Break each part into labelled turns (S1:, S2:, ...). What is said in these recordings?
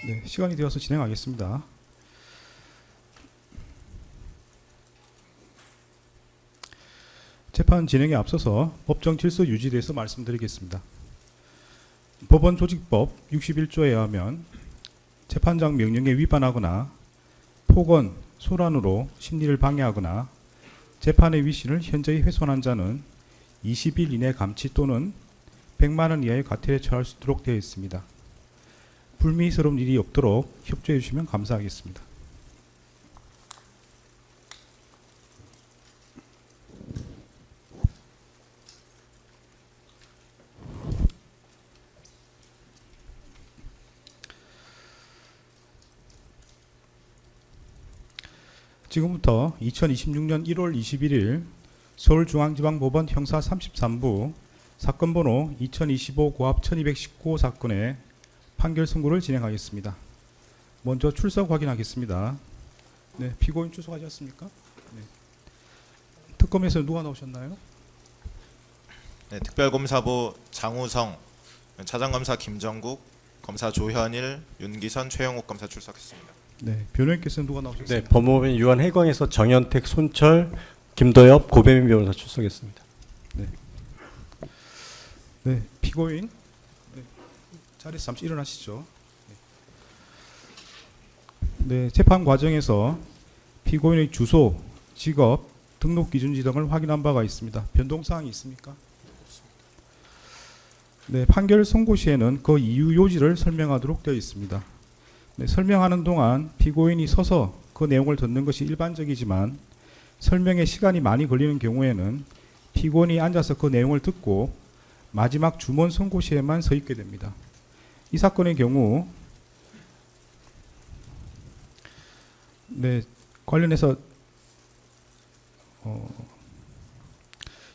S1: 네, 시간이 되어서 진행하겠습니다. 재판 진행에 앞서서 법정 질서 유지에 대해서 말씀드리겠습니다. 법원 조직법 61조에 의하면 재판장 명령에 위반하거나 폭언, 소란으로 심리를 방해하거나 재판의 위신을 현저히 훼손한 자는 20일 이내 감치 또는 100만 원 이하의 과태료에 처할 수 있도록 되어 있습니다. 불미스러운 일이 없도록 협조해 주시면 감사하겠습니다. 지금부터 2026년 1월 21일 서울중앙지방법원 형사 33부 사건 번호 2025 고합 1219 사건의 판결 선고를 진행하겠습니다. 먼저 출석 확인하겠습니다. 네, 피고인 출석하셨습니까? 네. 특검에서 누가 나오셨나요?
S2: 네, 특별검사부 장우성, 차장검사 김정국, 검사 조현일, 윤기선, 최영욱 검사 출석했습니다.
S1: 네, 변호인께서는 누가 나오셨습니까?
S3: 네, 법무법인 유한해광에서 정현택, 손철, 김도엽, 고배민 변호사 출석했습니다.
S1: 네, 피고인 자리에서 잠시 일어나시죠. 네, 재판 과정에서 피고인의 주소, 직업, 등록 기준지 등을 확인한 바가 있습니다. 변동사항이 있습니까? 네, 판결 선고 시에는 그 이유 요지를 설명하도록 되어 있습니다. 네, 설명하는 동안 피고인이 서서 그 내용을 듣는 것이 일반적이지만 설명에 시간이 많이 걸리는 경우에는 피고인이 앉아서 그 내용을 듣고 마지막 주문 선고 시에만 서 있게 됩니다. 이 사건의 경우 관련해서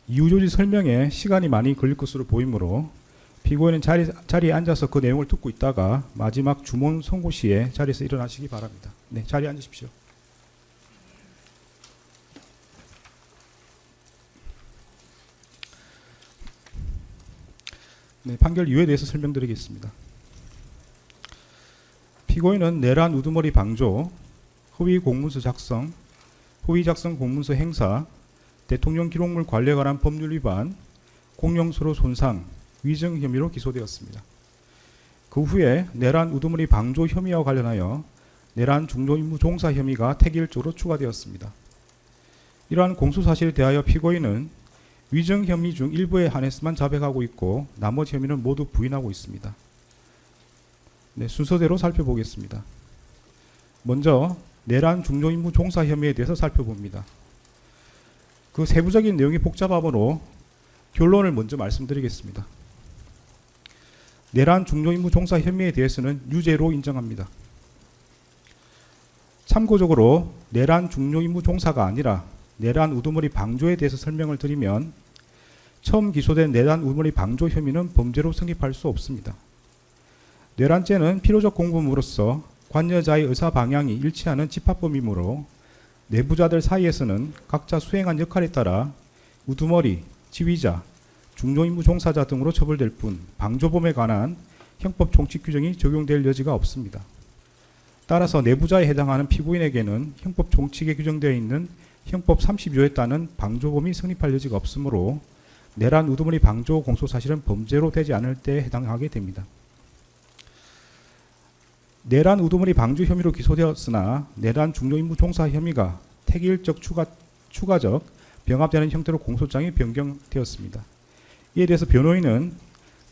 S1: 이유 요지 설명에 시간이 많이 걸릴 것으로 보이므로 피고인은 자리에 앉아서 그 내용을 듣고 있다가 마지막 주문 선고 시에 자리에서 일어나시기 바랍니다. 네, 자리에 앉으십시오. 네, 판결 이유에 대해서 설명드리겠습니다. 피고인은 내란 우두머리 방조, 허위 공문서 작성, 허위 작성 공문서 행사, 대통령 기록물 관리에 관한 법률 위반, 공용서로 손상, 위증 혐의로 기소되었습니다. 그 후에 내란 우두머리 방조 혐의와 관련하여 내란 중도 임무 종사 혐의가 택일적으로 추가되었습니다. 이러한 공소사실에 대하여 피고인은 위증 혐의 중 일부에 한해서만 자백하고 있고 나머지 혐의는 모두 부인하고 있습니다. 네, 순서대로 살펴보겠습니다. 먼저 내란 중도 임무 종사 혐의에 대해서 살펴봅니다. 그 세부적인 내용이 복잡하므로 결론을 먼저 말씀드리겠습니다. 내란 중도 임무 종사 혐의에 대해서는 유죄로 인정합니다. 참고적으로 내란 중도 임무 종사가 아니라 내란 우두머리 방조에 대해서 설명을 드리면 처음 기소된 내란 우두머리 방조 혐의는 범죄로 성립할 수 없습니다. 내란죄는 필요적 공범으로서 관여자의 의사 방향이 일치하는 집합범이므로 내부자들 사이에서는 각자 수행한 역할에 따라 우두머리, 지휘자, 중도임무 종사자 등으로 처벌될 뿐 방조범에 관한 형법 총칙 규정이 적용될 여지가 없습니다. 따라서 내부자에 해당하는 피고인에게는 형법 총칙에 규정되어 있는 형법 30조에 따른 방조범이 성립할 여지가 없으므로 내란 우두머리 방조 공소사실은 범죄로 되지 않을 때에 해당하게 됩니다. 내란 우두머리 방조 혐의로 기소되었으나 내란 중도임무 종사 혐의가 택일적 추가적 병합되는 형태로 공소장이 변경되었습니다. 이에 대해서 변호인은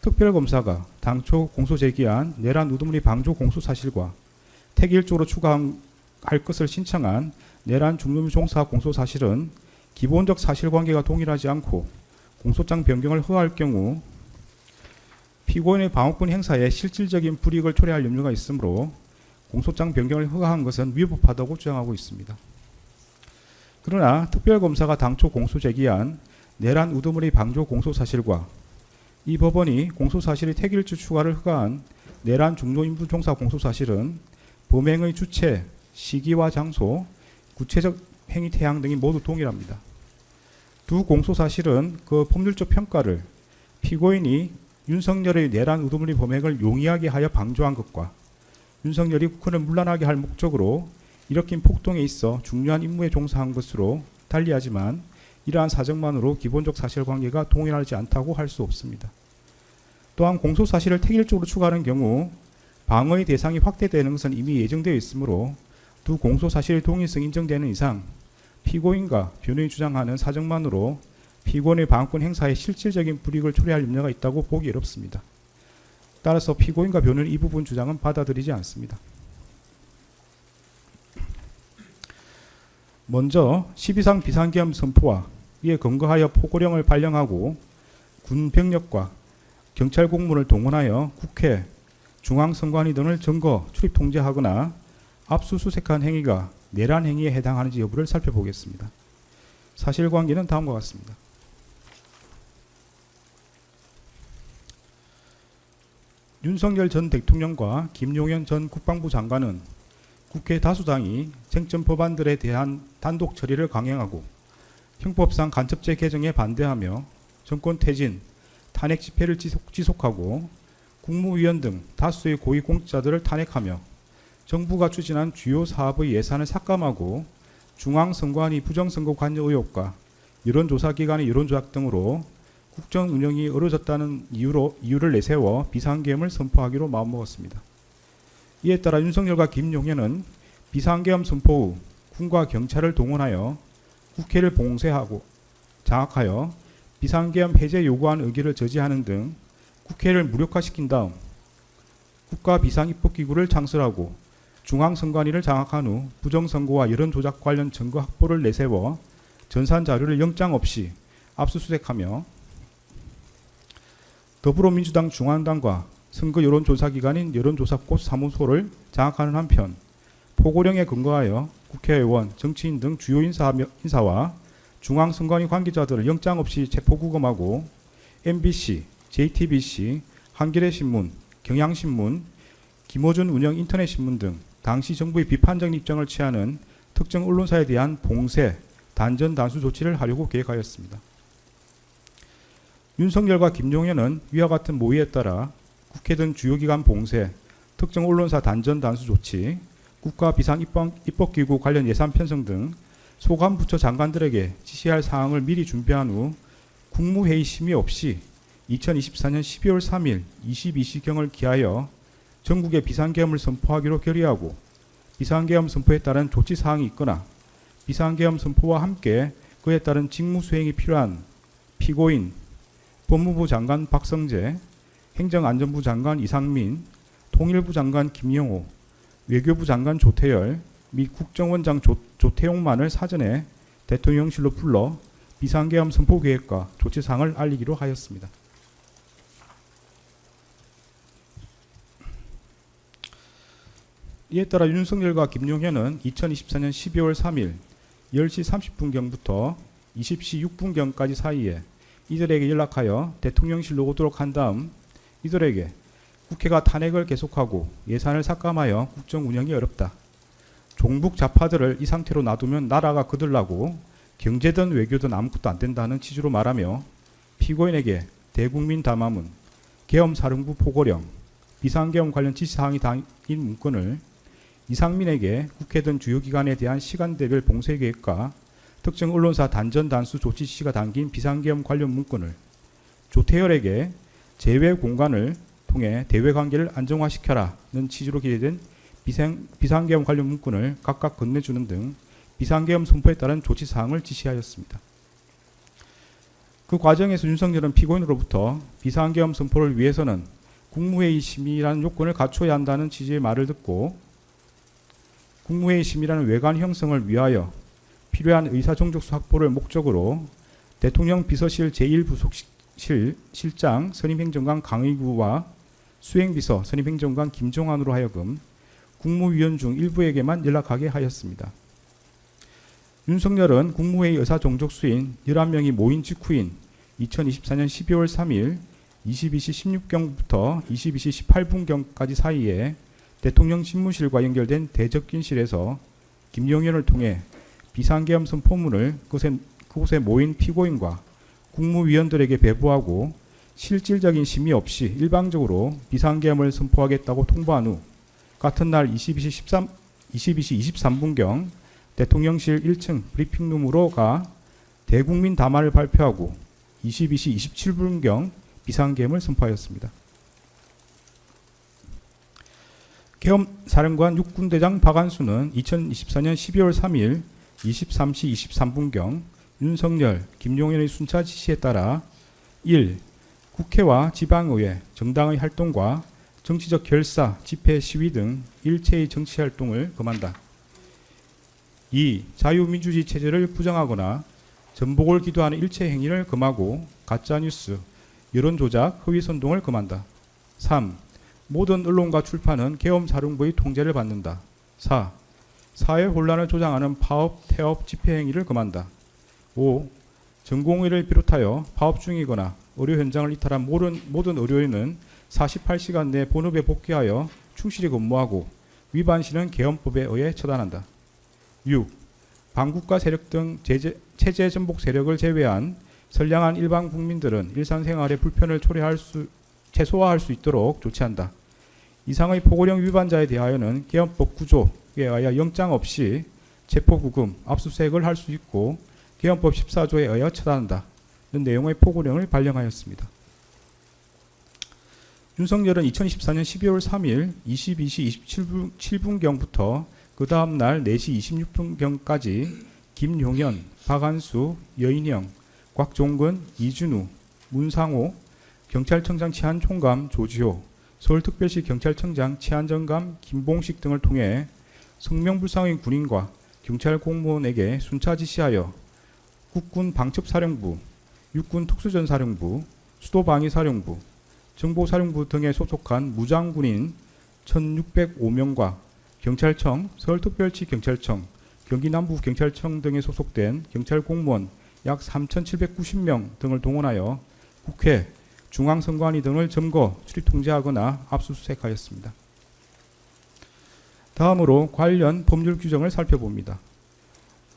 S1: 특별검사가 당초 공소 제기한 내란 우두머리 방조 공소사실과 택일적으로 추가할 것을 신청한 내란 중도임무 종사 공소사실은 기본적 사실관계가 동일하지 않고 공소장 변경을 허가할 경우 피고인의 방어권 행사에 실질적인 불이익을 초래할 염려가 있으므로 공소장 변경을 허가한 것은 위법하다고 주장하고 있습니다. 그러나 특별검사가 당초 공소 제기한 내란 우두머리 방조 공소사실과 이 법원이 공소사실의 택일주 추가를 허가한 내란 중도임무 종사 공소사실은 범행의 주체, 시기와 장소, 구체적 행위 태양 등이 모두 동일합니다. 두 공소사실은 그 법률적 평가를 피고인이 윤석열의 내란 우두머리 범행을 용이하게 하여 방조한 것과 윤석열이 국헌을 문란하게 할 목적으로 일으킨 폭동에 있어 중요한 임무에 종사한 것으로 달리하지만 이러한 사정만으로 기본적 사실관계가 동일하지 않다고 할 수 없습니다. 또한 공소사실을 택일적으로 추가하는 경우 방어의 대상이 확대되는 것은 이미 예정되어 있으므로 두 공소사실의 동일성이 인정되는 이상 피고인과 변호인이 주장하는 사정만으로 피고인의 방어권 행사에 실질적인 불이익을 초래할 염려가 있다고 보기 어렵습니다. 따라서 피고인과 변호인의 이 부분 주장은 받아들이지 않습니다. 먼저 12상 비상계엄 선포와 이에 근거하여 포고령을 발령하고 군 병력과 경찰 공무원을 동원하여 국회, 중앙선관위 등을 증거 출입 통제하거나 압수수색한 행위가 내란 행위에 해당하는지 여부를 살펴보겠습니다. 사실관계는 다음과 같습니다. 윤석열 전 대통령과 김용현 전 국방부 장관은 국회 다수당이 쟁점 법안들에 대한 단독 처리를 강행하고 형법상 간첩죄 개정에 반대하며 정권 퇴진, 탄핵 집회를 지속하고 국무위원 등 다수의 고위공직자들을 탄핵하며 정부가 추진한 주요 사업의 예산을 삭감하고 중앙선관위 부정선거 관여 의혹과 여론조사기관의 여론조작 등으로 국정 운영이 어려졌다는 이유를 내세워 비상계엄을 선포하기로 마음먹었습니다. 이에 따라 윤석열과 김용현은 비상계엄 선포 후 군과 경찰을 동원하여 국회를 봉쇄하고 장악하여 비상계엄 해제 요구안 의결을 저지하는 등 국회를 무력화시킨 다음 국가비상입법기구를 창설하고 중앙선관위를 장악한 후 부정선거와 여론조작 관련 증거 확보를 내세워 전산자료를 영장 없이 압수수색하며 더불어민주당 중앙당과 선거 여론조사기관인 여론조사꽃 사무소를 장악하는 한편 포고령에 근거하여 국회의원, 정치인 등 주요 인사와 중앙선관위 관계자들을 영장 없이 체포구금하고 MBC, JTBC, 한겨레신문, 경향신문, 김어준 운영 인터넷신문 등 당시 정부의 비판적 입장을 취하는 특정 언론사에 대한 봉쇄, 단전 단수 조치를 하려고 계획하였습니다. 윤석열과 김용현은 위와 같은 모의에 따라 국회 등 주요 기관 봉쇄, 특정 언론사 단전 단수 조치, 국가 비상입법기구 관련 예산 편성 등 소관 부처 장관들에게 지시할 사항을 미리 준비한 후 국무회의 심의 없이 2024년 12월 3일 22시경을 기하여 전국에 비상계엄을 선포하기로 결의하고 비상계엄 선포에 따른 조치사항이 있거나 비상계엄 선포와 함께 그에 따른 직무수행이 필요한 피고인, 법무부 장관 박성재, 행정안전부 장관 이상민, 통일부 장관 김영호, 외교부 장관 조태열 및 국정원장 조태용만을 사전에 대통령실로 불러 비상계엄 선포 계획과 조치사항을 알리기로 하였습니다. 이에 따라 윤석열과 김용현은 2024년 12월 3일 10시 30분경부터 20시 6분경까지 사이에 이들에게 연락하여 대통령실로 오도록 한 다음 이들에게 국회가 탄핵을 계속하고 예산을 삭감하여 국정 운영이 어렵다. 종북 좌파들을 이 상태로 놔두면 나라가 거들나고 경제든 외교든 아무것도 안 된다는 취지로 말하며 피고인에게 대국민 담화문, 계엄사령부 포고령, 비상계엄 관련 지시사항이 담긴 문건을 이상민에게 국회 등 주요 기관에 대한 시간대별 봉쇄 계획과 특정 언론사 단전 단수 조치 지시가 담긴 비상계엄 관련 문건을 조태열에게 재외 공간을 통해 대외 관계를 안정화시켜라는 취지로 기재된 비상계엄 관련 문건을 각각 건네주는 등 비상계엄 선포에 따른 조치사항을 지시하였습니다. 그 과정에서 윤석열은 피고인으로부터 비상계엄 선포를 위해서는 국무회의 심의라는 요건을 갖춰야 한다는 취지의 말을 듣고 국무회의 심의라는 외관 형성을 위하여 필요한 의사정족수 확보를 목적으로 대통령 비서실 제1부속실 실장 선임행정관 강의구와 수행비서 선임행정관 김종환으로 하여금 국무위원 중 일부에게만 연락하게 하였습니다. 윤석열은 국무회의 의사정족수인 11명이 모인 직후인 2024년 12월 3일 22시 16경부터 22시 18분경까지 사이에 대통령 집무실과 연결된 대접견실에서 김용현을 통해 비상계엄 선포문을 그곳에 모인 피고인과 국무위원들에게 배부하고 실질적인 심의 없이 일방적으로 비상계엄을 선포하겠다고 통보한 후 같은 날 22시 23분경 대통령실 1층 브리핑룸으로 가 대국민 담화를 발표하고 22시 27분경 비상계엄을 선포하였습니다. 계엄사령관 육군대장 박안수는 2024년 12월 3일 23시 23분경 윤석열, 김용현의 순차 지시에 따라 1. 국회와 지방의회, 정당의 활동과 정치적 결사, 집회, 시위 등 일체의 정치활동을 금한다. 2. 자유민주주의 체제를 부정하거나 전복을 기도하는 일체 행위를 금하고 가짜뉴스, 여론조작, 허위선동을 금한다. 3. 모든 언론과 출판은 계엄사령부의 통제를 받는다. 4. 사회 혼란을 조장하는 파업, 태업, 집회 행위를 금한다. 5. 전공의를 비롯하여 파업 중이거나 의료 현장을 이탈한 모든 의료인은 48시간 내 본업에 복귀하여 충실히 근무하고 위반 시는 계엄법에 의해 처단한다. 6. 반국가 세력 등 체제 전복 세력을 제외한 선량한 일반 국민들은 일상생활의 불편을 최소화할 수 있도록 조치한다. 이상의 포고령 위반자에 대하여는 계엄법 구조에 의하여 영장 없이 체포구금, 압수수색을 할 수 있고 계엄법 14조에 의하여 처단한다는 내용의 포고령을 발령하였습니다. 윤석열은 2024년 12월 3일 22시 27분경부터 그 다음 날 4시 26분경까지 김용현, 박안수, 여인형, 곽종근, 이준우, 문상호, 경찰청장 치안총감 조지호, 서울특별시 경찰청장 치안정감 김봉식 등을 통해 성명불상의 군인과 경찰 공무원에게 순차 지시하여 국군 방첩사령부, 육군 특수전사령부, 수도방위사령부, 정보사령부 등에 소속한 무장군인 1605명과 경찰청, 서울특별시 경찰청, 경기남부경찰청 등에 소속된 경찰 공무원 약 3790명 등을 동원하여 국회, 중앙선관위 등을 점거, 출입 통제하거나 압수수색하였습니다. 다음으로 관련 법률 규정을 살펴봅니다.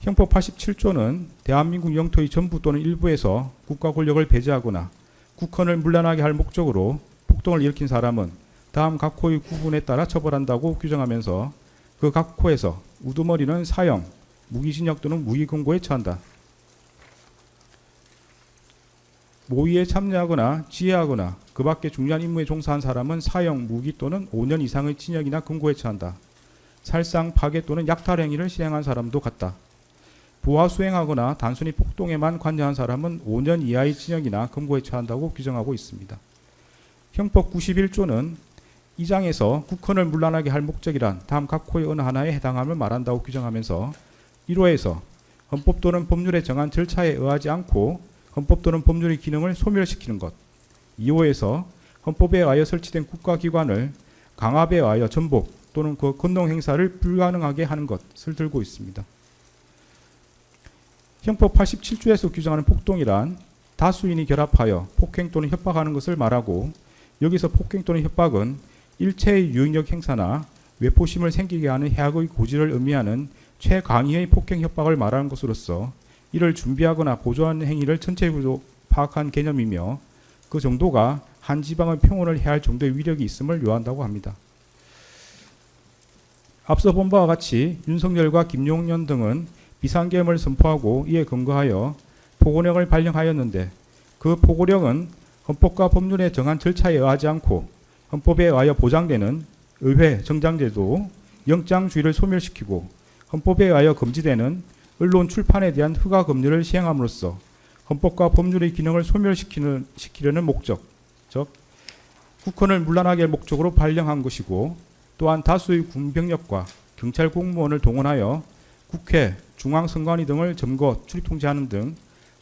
S1: 형법 87조는 대한민국 영토의 전부 또는 일부에서 국가 권력을 배제하거나 국헌을 문란하게 할 목적으로 폭동을 일으킨 사람은 다음 각 호의 구분에 따라 처벌한다고 규정하면서 그 각 호에서 우두머리는 사형, 무기징역 또는 무기금고에 처한다. 모의에 참여하거나 지휘하거나 그 밖에 중요한 임무에 종사한 사람은 사형, 무기 또는 5년 이상의 징역이나 금고에 처한다. 살상, 파괴 또는 약탈 행위를 시행한 사람도 같다. 부하 수행하거나 단순히 폭동에만 관여한 사람은 5년 이하의 징역이나 금고에 처한다고 규정하고 있습니다. 형법 91조는 이 장에서 국헌을 문란하게 할 목적이란 다음 각 호의 어느 하나에 해당함을 말한다고 규정하면서 1호에서 헌법 또는 법률에 정한 절차에 의하지 않고 헌법 또는 법률의 기능을 소멸시키는 것, 2호에서 헌법에 의하여 설치된 국가기관을 강압에 의하여 전복 또는 그 권능 행사를 불가능하게 하는 것을 들고 있습니다. 형법 87조에서 규정하는 폭동이란 다수인이 결합하여 폭행 또는 협박하는 것을 말하고 여기서 폭행 또는 협박은 일체의 유인력 행사나 외포심을 생기게 하는 해악의 고지를 의미하는 최강의의 폭행 협박을 말하는 것으로서 이를 준비하거나 보조하는 행위를 전체적으로 파악한 개념이며 그 정도가 한 지방의 평온을 해할 정도의 위력이 있음을 요한다고 합니다. 앞서 본 바와 같이 윤석열과 김용현 등은 비상계엄을 선포하고 이에 근거하여 포고령을 발령하였는데 그 포고령은 헌법과 법률에 정한 절차에 의하지 않고 헌법에 의하여 보장되는 의회, 정당제도, 영장주의를 소멸시키고 헌법에 의하여 금지되는 언론 출판에 대한 허가 금지를 시행함으로써 헌법과 법률의 기능을 소멸시키려는 목적, 즉 국헌을 문란하게 할 목적으로 발령한 것이고 또한 다수의 군병력과 경찰 공무원을 동원하여 국회, 중앙선관위 등을 점거, 출입 통제하는 등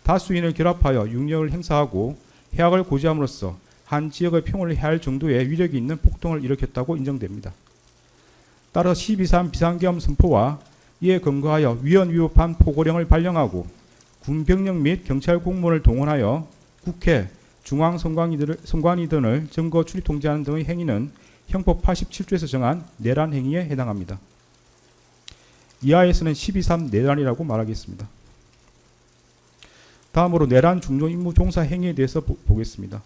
S1: 다수인을 결합하여 육력을 행사하고 해악을 고지함으로써 한 지역의 평온을 해할 정도의 위력이 있는 폭동을 일으켰다고 인정됩니다. 따라 12.3 비상계엄 선포와 이에 근거하여 위헌위법한 포고령을 발령하고 군병력 및 경찰 공무원을 동원하여 국회, 중앙선관위 등을 점거, 출입 통제하는 등의 행위는 형법 87조에서 정한 내란 행위에 해당합니다. 이하에서는 12.3 내란이라고 말하겠습니다. 다음으로 내란 중요 임무 종사 행위에 대해서 보겠습니다.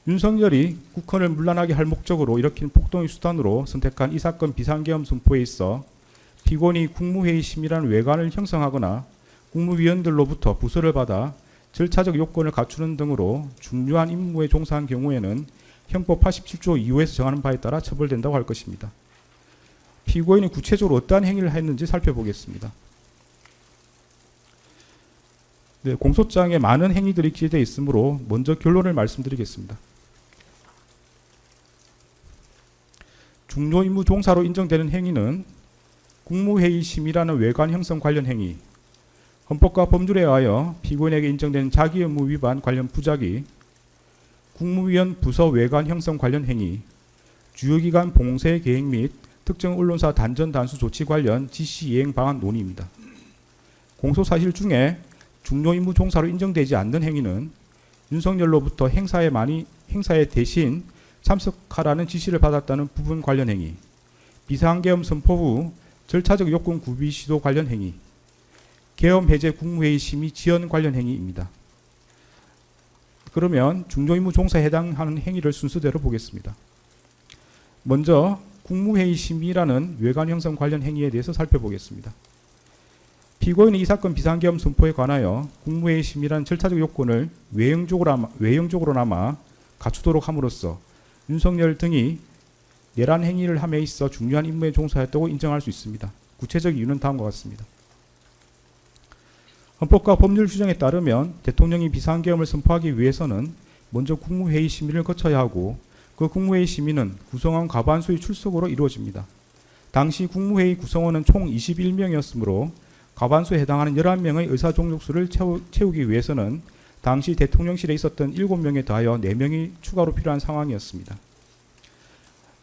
S1: 윤석열이 국헌을 문란하게 할 목적으로 일으킨 폭동의 수단으로 선택한 이 사건 비상계엄 선포에 있어 피고인이 국무회의 심의라는 외관을 형성하거나 국무위원들로부터 부서를 받아 절차적 요건을 갖추는 등으로 중요한 임무에 종사한 경우에는 형법 87조 2호에서 정하는 바에 따라 처벌된다고 할 것입니다. 피고인이 구체적으로 어떠한 행위를 했는지 살펴보겠습니다. 네, 공소장에 많은 행위들이 기재되어 있으므로 먼저 결론을 말씀드리겠습니다. 중요 임무 종사로 인정되는 행위는 국무회의 심의라는 외관 형성 관련 행위, 헌법과 법률에 의하여 피고인에게 인정된 자기 의무 위반 관련 부작위, 국무위원 부서 외관 형성 관련 행위, 주요기관 봉쇄 계획 및 특정 언론사 단전 단수 조치 관련 지시 이행 방안 논의입니다. 공소사실 중에 중요 임무 종사로 인정되지 않는 행위는 윤석열로부터 행사에 대신 참석하라는 지시를 받았다는 부분 관련 행위, 비상계엄 선포 후 절차적 요건 구비 시도 관련 행위, 계엄 해제 국무회의 심의 지연 관련 행위입니다. 그러면 중요 임무 종사에 해당하는 행위를 순서대로 보겠습니다. 먼저 국무회의 심의라는 외관 형성 관련 행위에 대해서 살펴보겠습니다. 피고인은 이 사건 비상계엄 선포에 관하여 국무회의 심의라는 절차적 요건을 외형적으로나마 갖추도록 함으로써 윤석열 등이 내란 행위를 함에 있어 중요한 임무에 종사했다고 인정할 수 있습니다. 구체적 이유는 다음과 같습니다. 헌법과 법률 규정에 따르면 대통령이 비상계엄을 선포하기 위해서는 먼저 국무회의 심의를 거쳐야 하고 그 국무회의 심의는 구성원 과반수의 출석으로 이루어집니다. 당시 국무회의 구성원은 총 21명이었으므로 과반수에 해당하는 11명의 의사종족수를 채우기 위해서는 당시 대통령실에 있었던 7명에 더하여 4명이 추가로 필요한 상황이었습니다.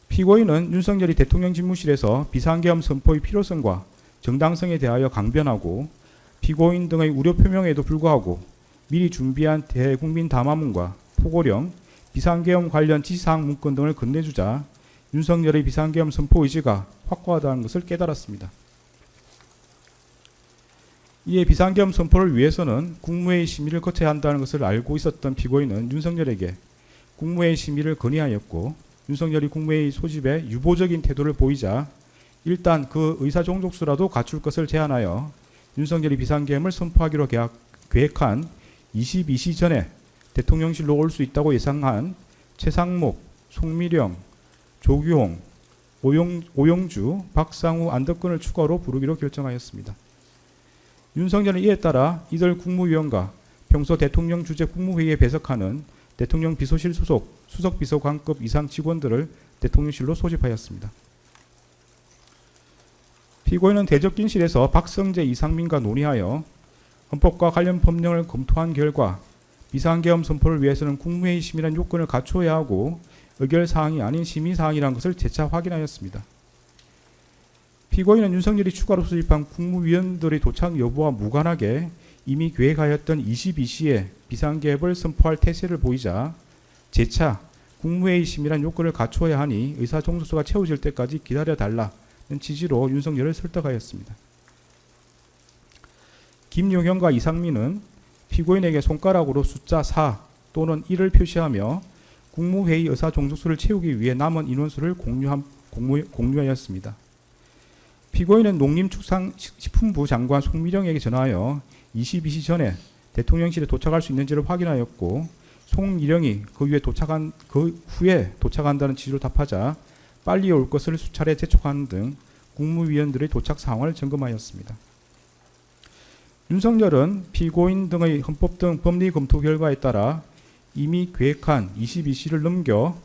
S1: 피고인은 윤석열이 대통령 집무실에서 비상계엄 선포의 필요성과 정당성에 대하여 강변하고 피고인 등의 우려 표명에도 불구하고 미리 준비한 대국민 담화문과 포고령, 비상계엄 관련 지시사항 문건 등을 건네주자 윤석열의 비상계엄 선포 의지가 확고하다는 것을 깨달았습니다. 이에 비상계엄 선포를 위해서는 국무회의 심의를 거쳐야 한다는 것을 알고 있었던 피고인은 윤석열에게 국무회의 심의를 건의하였고 윤석열이 국무회의 소집에 유보적인 태도를 보이자 일단 그 의사종족수라도 갖출 것을 제안하여 윤석열이 비상계엄을 선포하기로 계획한 22시 전에 대통령실로 올 수 있다고 예상한 최상목, 송미령, 조규홍, 오영주, 박상우, 안덕근을 추가로 부르기로 결정하였습니다. 윤석열은 이에 따라 이들 국무위원과 평소 대통령 주재 국무회의에 배석하는 대통령 비서실 소속 수석비서관급 이상 직원들을 대통령실로 소집하였습니다. 피고인은 대접기실에서 박성재, 이상민과 논의하여 헌법과 관련 법령을 검토한 결과 비상계엄 선포를 위해서는 국무회의 심의라는 요건을 갖춰야 하고 의결사항이 아닌 심의사항이라는 것을 재차 확인하였습니다. 피고인은 윤석열이 추가로 소집한 국무위원들의 도착 여부와 무관하게 이미 계획하였던 22시에 비상계엄을 선포할 태세를 보이자 재차 국무회의 심의라는 요건을 갖춰야 하니 의사종족수가 채워질 때까지 기다려달라는 취지로 윤석열을 설득하였습니다. 김용현과 이상민은 피고인에게 손가락으로 숫자 4 또는 1을 표시하며 국무회의 의사종족수를 채우기 위해 남은 인원수를 공유하였습니다. 피고인은 농림축산식품부 장관 송미령에게 전하여 22시 전에 대통령실에 도착할 수 있는지를 확인하였고 송미령이 그 후에 도착한다는 취지로 답하자 빨리 올 것을 수차례 재촉하는 등 국무위원들의 도착 상황을 점검하였습니다. 윤석열은 피고인 등의 헌법 등 법리 검토 결과에 따라 이미 계획한 22시를 넘겨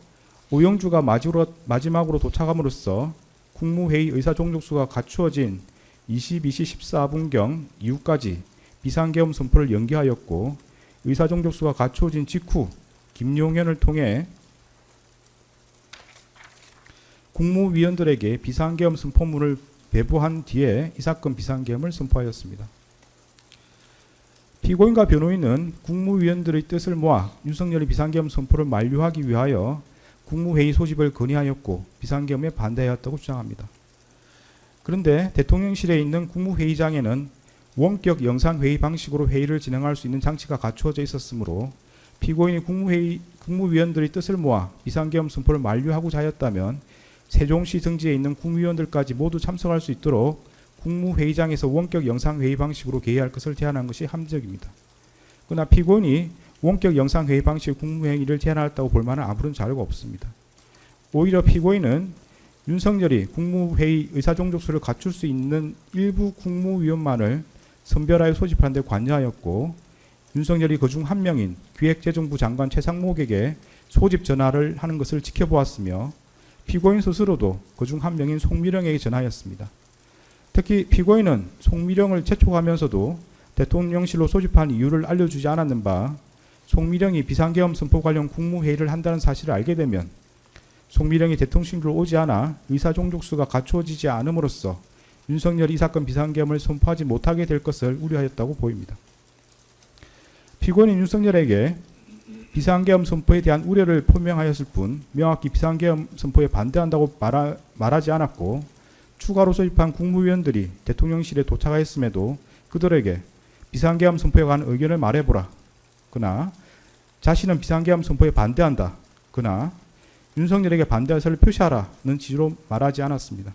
S1: 오영주가 마지막으로 도착함으로써 국무회의 의사종족수가 갖추어진 22시 14분경 이후까지 비상계엄 선포를 연기하였고 의사종족수가 갖추어진 직후 김용현을 통해 국무위원들에게 비상계엄 선포문을 배부한 뒤에 이 사건 비상계엄을 선포하였습니다. 피고인과 변호인은 국무위원들의 뜻을 모아 윤석열의 비상계엄 선포를 만료하기 위하여 국무회의 소집을 건의하였고 비상계엄에 반대하였다고 주장합니다. 그런데 대통령실에 있는 국무회의장에는 원격 영상회의 방식으로 회의를 진행할 수 있는 장치가 갖추어져 있었으므로 피고인이 국무위원들의 뜻을 모아 비상계엄 선포를 만료하고자 하였다면 세종시 등지에 있는 국무위원들까지 모두 참석할 수 있도록 국무회의장에서 원격 영상회의 방식으로 개의할 것을 제안한 것이 합리적입니다. 그러나 피고인이 원격 영상회의 방식의 국무회의를 제안하였다고 볼 만한 아무런 자료가 없습니다. 오히려 피고인은 윤석열이 국무회의 의사종족수를 갖출 수 있는 일부 국무위원만을 선별하여 소집하는 데 관여하였고, 윤석열이 그중 한 명인 기획재정부 장관 최상목에게 소집 전화를 하는 것을 지켜보았으며, 피고인 스스로도 그중 한 명인 송미령에게 전화하였습니다. 특히 피고인은 송미령을 재촉하면서도 대통령실로 소집한 이유를 알려주지 않았는 바, 송미령이 비상계엄 선포 관련 국무회의를 한다는 사실을 알게 되면 송미령이 대통령실로 오지 않아 의사종족수가 갖추어지지 않음으로써 윤석열이 이 사건 비상계엄을 선포하지 못하게 될 것을 우려하였다고 보입니다. 피고인은 윤석열에게 비상계엄 선포에 대한 우려를 표명하였을 뿐 명확히 비상계엄 선포에 반대한다고 말하지 않았고, 추가로 소집한 국무위원들이 대통령실에 도착하였음에도 그들에게 비상계엄 선포에 관한 의견을 말해보라, 그나 자신은 비상계엄 선포에 반대한다, 그나 윤석열에게 반대 의사를 표시하라는 취지로 말하지 않았습니다.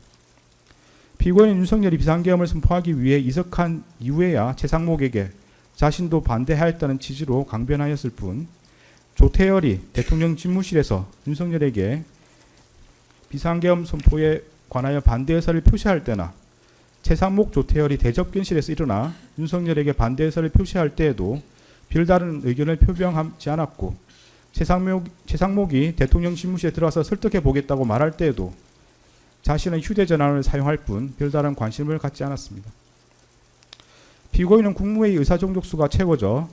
S1: 피고인은 윤석열이 비상계엄을 선포하기 위해 이석한 이후에야 최상목에게 자신도 반대하였다는 취지로 강변하였을 뿐, 조태열이 대통령 집무실에서 윤석열에게 비상계엄 선포에 관하여 반대 의사를 표시할 때나 최상목 조태열이 대접견실에서 일어나 윤석열에게 반대 의사를 표시할 때에도 별다른 의견을 표명하지 않았고, 최상목이 대통령 집무실에 들어와서 설득해 보겠다고 말할 때에도 자신은 휴대전화를 사용할 뿐 별다른 관심을 갖지 않았습니다. 피고인은 국무회의 의사종족수가 채워져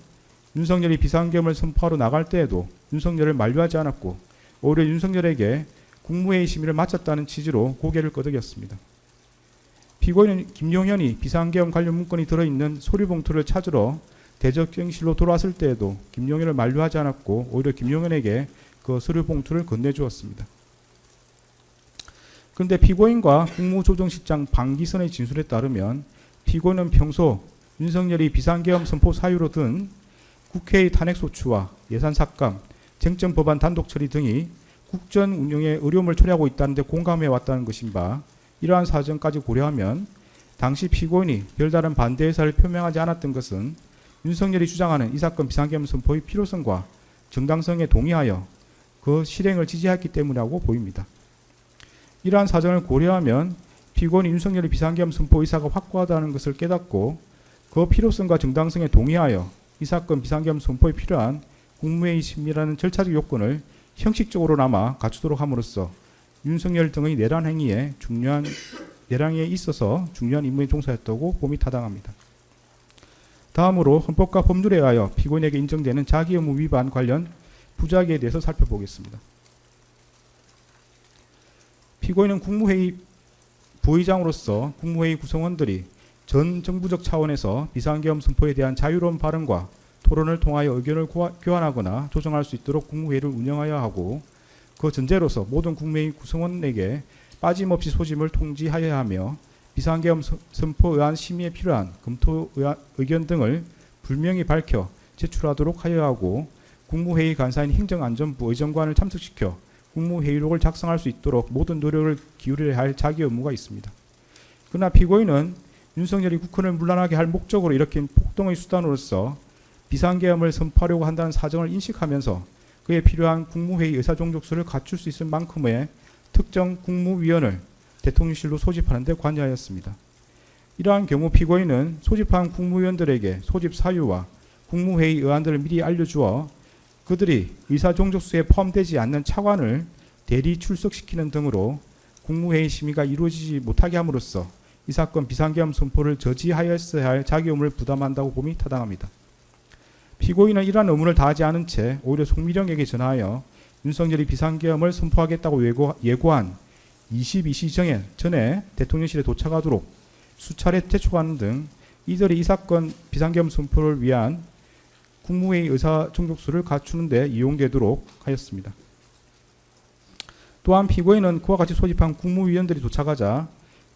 S1: 윤석열이 비상계엄을 선포하러 나갈 때에도 윤석열을 만류하지 않았고, 오히려 윤석열에게 국무회의 심의를 마쳤다는 취지로 고개를 끄덕였습니다. 피고인은 김용현이 비상계엄 관련 문건이 들어있는 서류봉투를 찾으러 대접경실로 돌아왔을 때에도 김용현을 만류하지 않았고, 오히려 김용현에게 그 서류봉투를 건네주었습니다. 그런데 피고인과 국무조정실장 방기선의 진술에 따르면 피고인은 평소 윤석열이 비상계엄 선포 사유로 든 국회의 탄핵소추와 예산삭감, 쟁점법안 단독처리 등이 국정 운영에 어려움을 초래하고 있다는 데 공감해 왔다는 것인 바, 이러한 사정까지 고려하면 당시 피고인이 별다른 반대 의사를 표명하지 않았던 것은 윤석열이 주장하는 이 사건 비상계엄 선포의 필요성과 정당성에 동의하여 그 실행을 지지했기 때문이라고 보입니다. 이러한 사정을 고려하면 피고인이 윤석열의 비상계엄 선포 의사가 확고하다는 것을 깨닫고 그 필요성과 정당성에 동의하여 이 사건 비상계엄 선포에 필요한 국무회의 심의라는 절차적 요건을 형식적으로나마 갖추도록 함으로써 윤석열 등의 내란 행위에 있어서 중요한 임무에 종사했다고 봄이 타당합니다. 다음으로 헌법과 법률에 의하여 피고인에게 인정되는 자기 의무 위반 관련 부작위에 대해서 살펴보겠습니다. 피고인은 국무회의 부의장으로서 국무회의 구성원들이 전 정부적 차원에서 비상계엄 선포에 대한 자유로운 발언과 토론을 통하여 의견을 교환하거나 조정할 수 있도록 국무회의를 운영하여야 하고, 그 전제로서 모든 국무회의 구성원에게 빠짐없이 소집을 통지하여야 하며, 비상계엄 선포에 의한 심의에 필요한 검토 의견 등을 분명히 밝혀 제출하도록 하여야 하고, 국무회의 간사인 행정안전부 의정관을 참석시켜 국무회의록을 작성할 수 있도록 모든 노력을 기울여야 할 자기 의무가 있습니다. 그러나 피고인은 윤석열이 국헌을 문란하게 할 목적으로 일으킨 폭동의 수단으로서 비상계엄을 선포하려고 한다는 사정을 인식하면서 그에 필요한 국무회의 의사종족수를 갖출 수 있을 만큼의 특정 국무위원을 대통령실로 소집하는 데 관여하였습니다. 이러한 경우 피고인은 소집한 국무위원들에게 소집 사유와 국무회의 의안들을 미리 알려주어 그들이 의사종족수에 포함되지 않는 차관을 대리 출석시키는 등으로 국무회의 심의가 이루어지지 못하게 함으로써 이 사건 비상계엄 선포를 저지하였어야 할 자기 의무를 부담한다고 봄이 타당합니다. 피고인은 이러한 의무를 다하지 않은 채 오히려 송미령에게 전하여 윤석열이 비상계엄을 선포하겠다고 예고한 22시 전에 대통령실에 도착하도록 수차례 재촉하는 등 이들이 이 사건 비상계엄 선포를 위한 국무회의 의사종족수를 갖추는 데 이용되도록 하였습니다. 또한 피고인은 그와 같이 소집한 국무위원들이 도착하자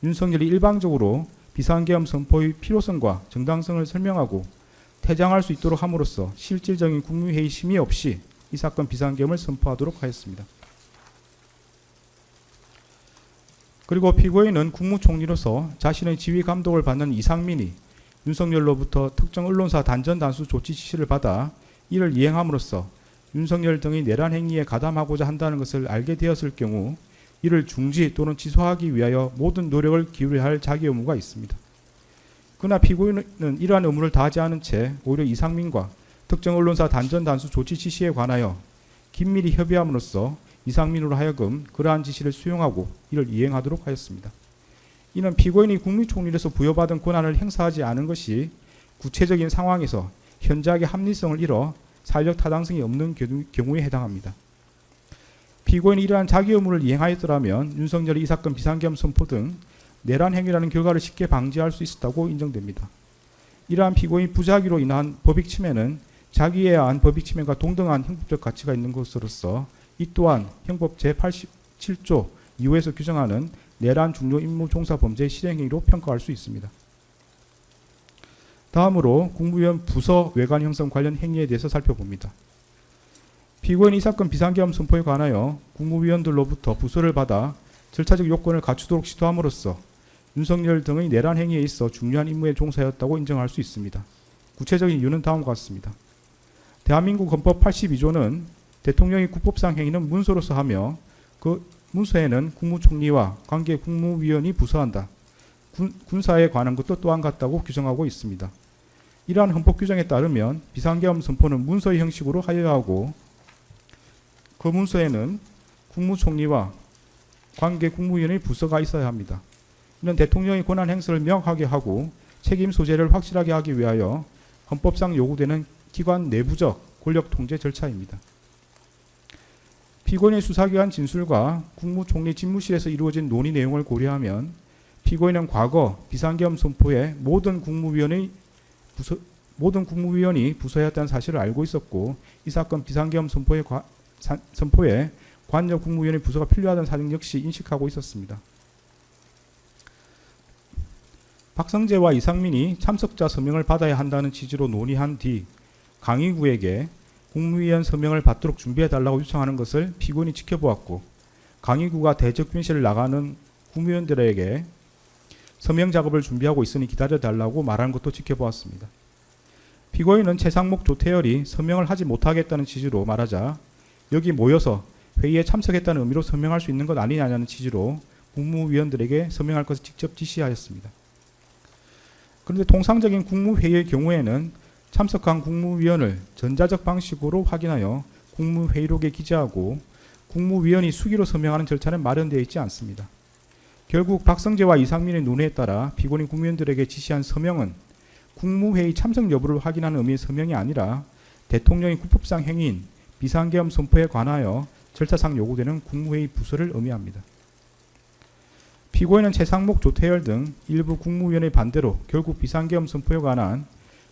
S1: 윤석열이 일방적으로 비상계엄 선포의 필요성과 정당성을 설명하고 퇴장할 수 있도록 함으로써 실질적인 국무회의 심의 없이 이 사건 비상계엄을 선포하도록 하였습니다. 그리고 피고인은 국무총리로서 자신의 지휘 감독을 받는 이상민이 윤석열로부터 특정 언론사 단전 단수 조치 지시를 받아 이를 이행함으로써 윤석열 등의 내란 행위에 가담하고자 한다는 것을 알게 되었을 경우 이를 중지 또는 취소하기 위하여 모든 노력을 기울여야 할 자기 의무가 있습니다. 그러나 피고인은 이러한 의무를 다하지 않은 채 오히려 이상민과 특정 언론사 단전 단수 조치 지시에 관하여 긴밀히 협의함으로써 이상민으로 하여금 그러한 지시를 수용하고 이를 이행하도록 하였습니다. 이는 피고인이 국무총리로서 부여받은 권한을 행사하지 않은 것이 구체적인 상황에서 현저하게 합리성을 잃어 사회적 타당성이 없는 경우에 해당합니다. 피고인이 이러한 자기 의무를 이행하였더라면 윤석열이 이 사건 비상계엄 선포 등 내란 행위라는 결과를 쉽게 방지할 수 있었다고 인정됩니다. 이러한 피고인 부작위로 인한 법익 침해는 자기에 의한 법익 침해가 동등한 형법적 가치가 있는 것으로서 이 또한 형법 제87조 2호에서 규정하는 내란 중요 임무 종사 범죄의 실행행위로 평가할 수 있습니다. 다음으로 국무위원 부서 외관 형성 관련 행위에 대해서 살펴봅니다. 피고인이 이 사건 비상계엄 선포에 관하여 국무위원들로부터 부서를 받아 절차적 요건을 갖추도록 시도함으로써 윤석열 등의 내란 행위에 있어 중요한 임무에 종사하였다고 인정할 수 있습니다. 구체적인 이유는 다음과 같습니다. 대한민국 헌법 82조는 대통령이 국법상 행위는 문서로서 하며 그 문서에는 국무총리와 관계 국무위원이 부서한다. 군사에 관한 것도 또한 같다고 규정하고 있습니다. 이러한 헌법 규정에 따르면 비상계엄 선포는 문서의 형식으로 하여야 하고 그 문서에는 국무총리와 관계 국무위원의 부서가 있어야 합니다. 이는 대통령의 권한 행사를 명확하게 하고 책임 소재를 확실하게 하기 위하여 헌법상 요구되는 기관 내부적 권력 통제 절차입니다. 피고인의 수사기관 진술과 국무총리 집무실에서 이루어진 논의 내용을 고려하면 피고인은 과거 비상계엄 선포에 모든 국무위원이 부서였다는 사실을 알고 있었고 이 사건 비상계엄 선포에 관여 국무위원의 부서가 필요하다는 사정 역시 인식하고 있었습니다. 박성재와 이상민이 참석자 서명을 받아야 한다는 취지로 논의한 뒤 강의구에게 국무위원 서명을 받도록 준비해달라고 요청하는 것을 피고인이 지켜보았고 강의구가 대적변실을 나가는 국무위원들에게 서명 작업을 준비하고 있으니 기다려달라고 말하는 것도 지켜보았습니다. 피고인은 최상목 조태열이 서명을 하지 못하겠다는 취지로 말하자 여기 모여서 회의에 참석했다는 의미로 서명할 수 있는 것 아니냐는 취지로 국무위원들에게 서명할 것을 직접 지시하였습니다. 그런데 통상적인 국무회의의 경우에는 참석한 국무위원을 전자적 방식으로 확인하여 국무회의록에 기재하고 국무위원이 수기로 서명하는 절차는 마련되어 있지 않습니다. 결국 박성재와 이상민의 논의에 따라 피고인 국무위원들에게 지시한 서명은 국무회의 참석 여부를 확인하는 의미의 서명이 아니라 대통령의 국법상 행위인 비상계엄 선포에 관하여 절차상 요구되는 국무회의 부서를 의미합니다. 피고인은 최상목, 조태열 등 일부 국무위원의 반대로 결국 비상계엄 선포에 관한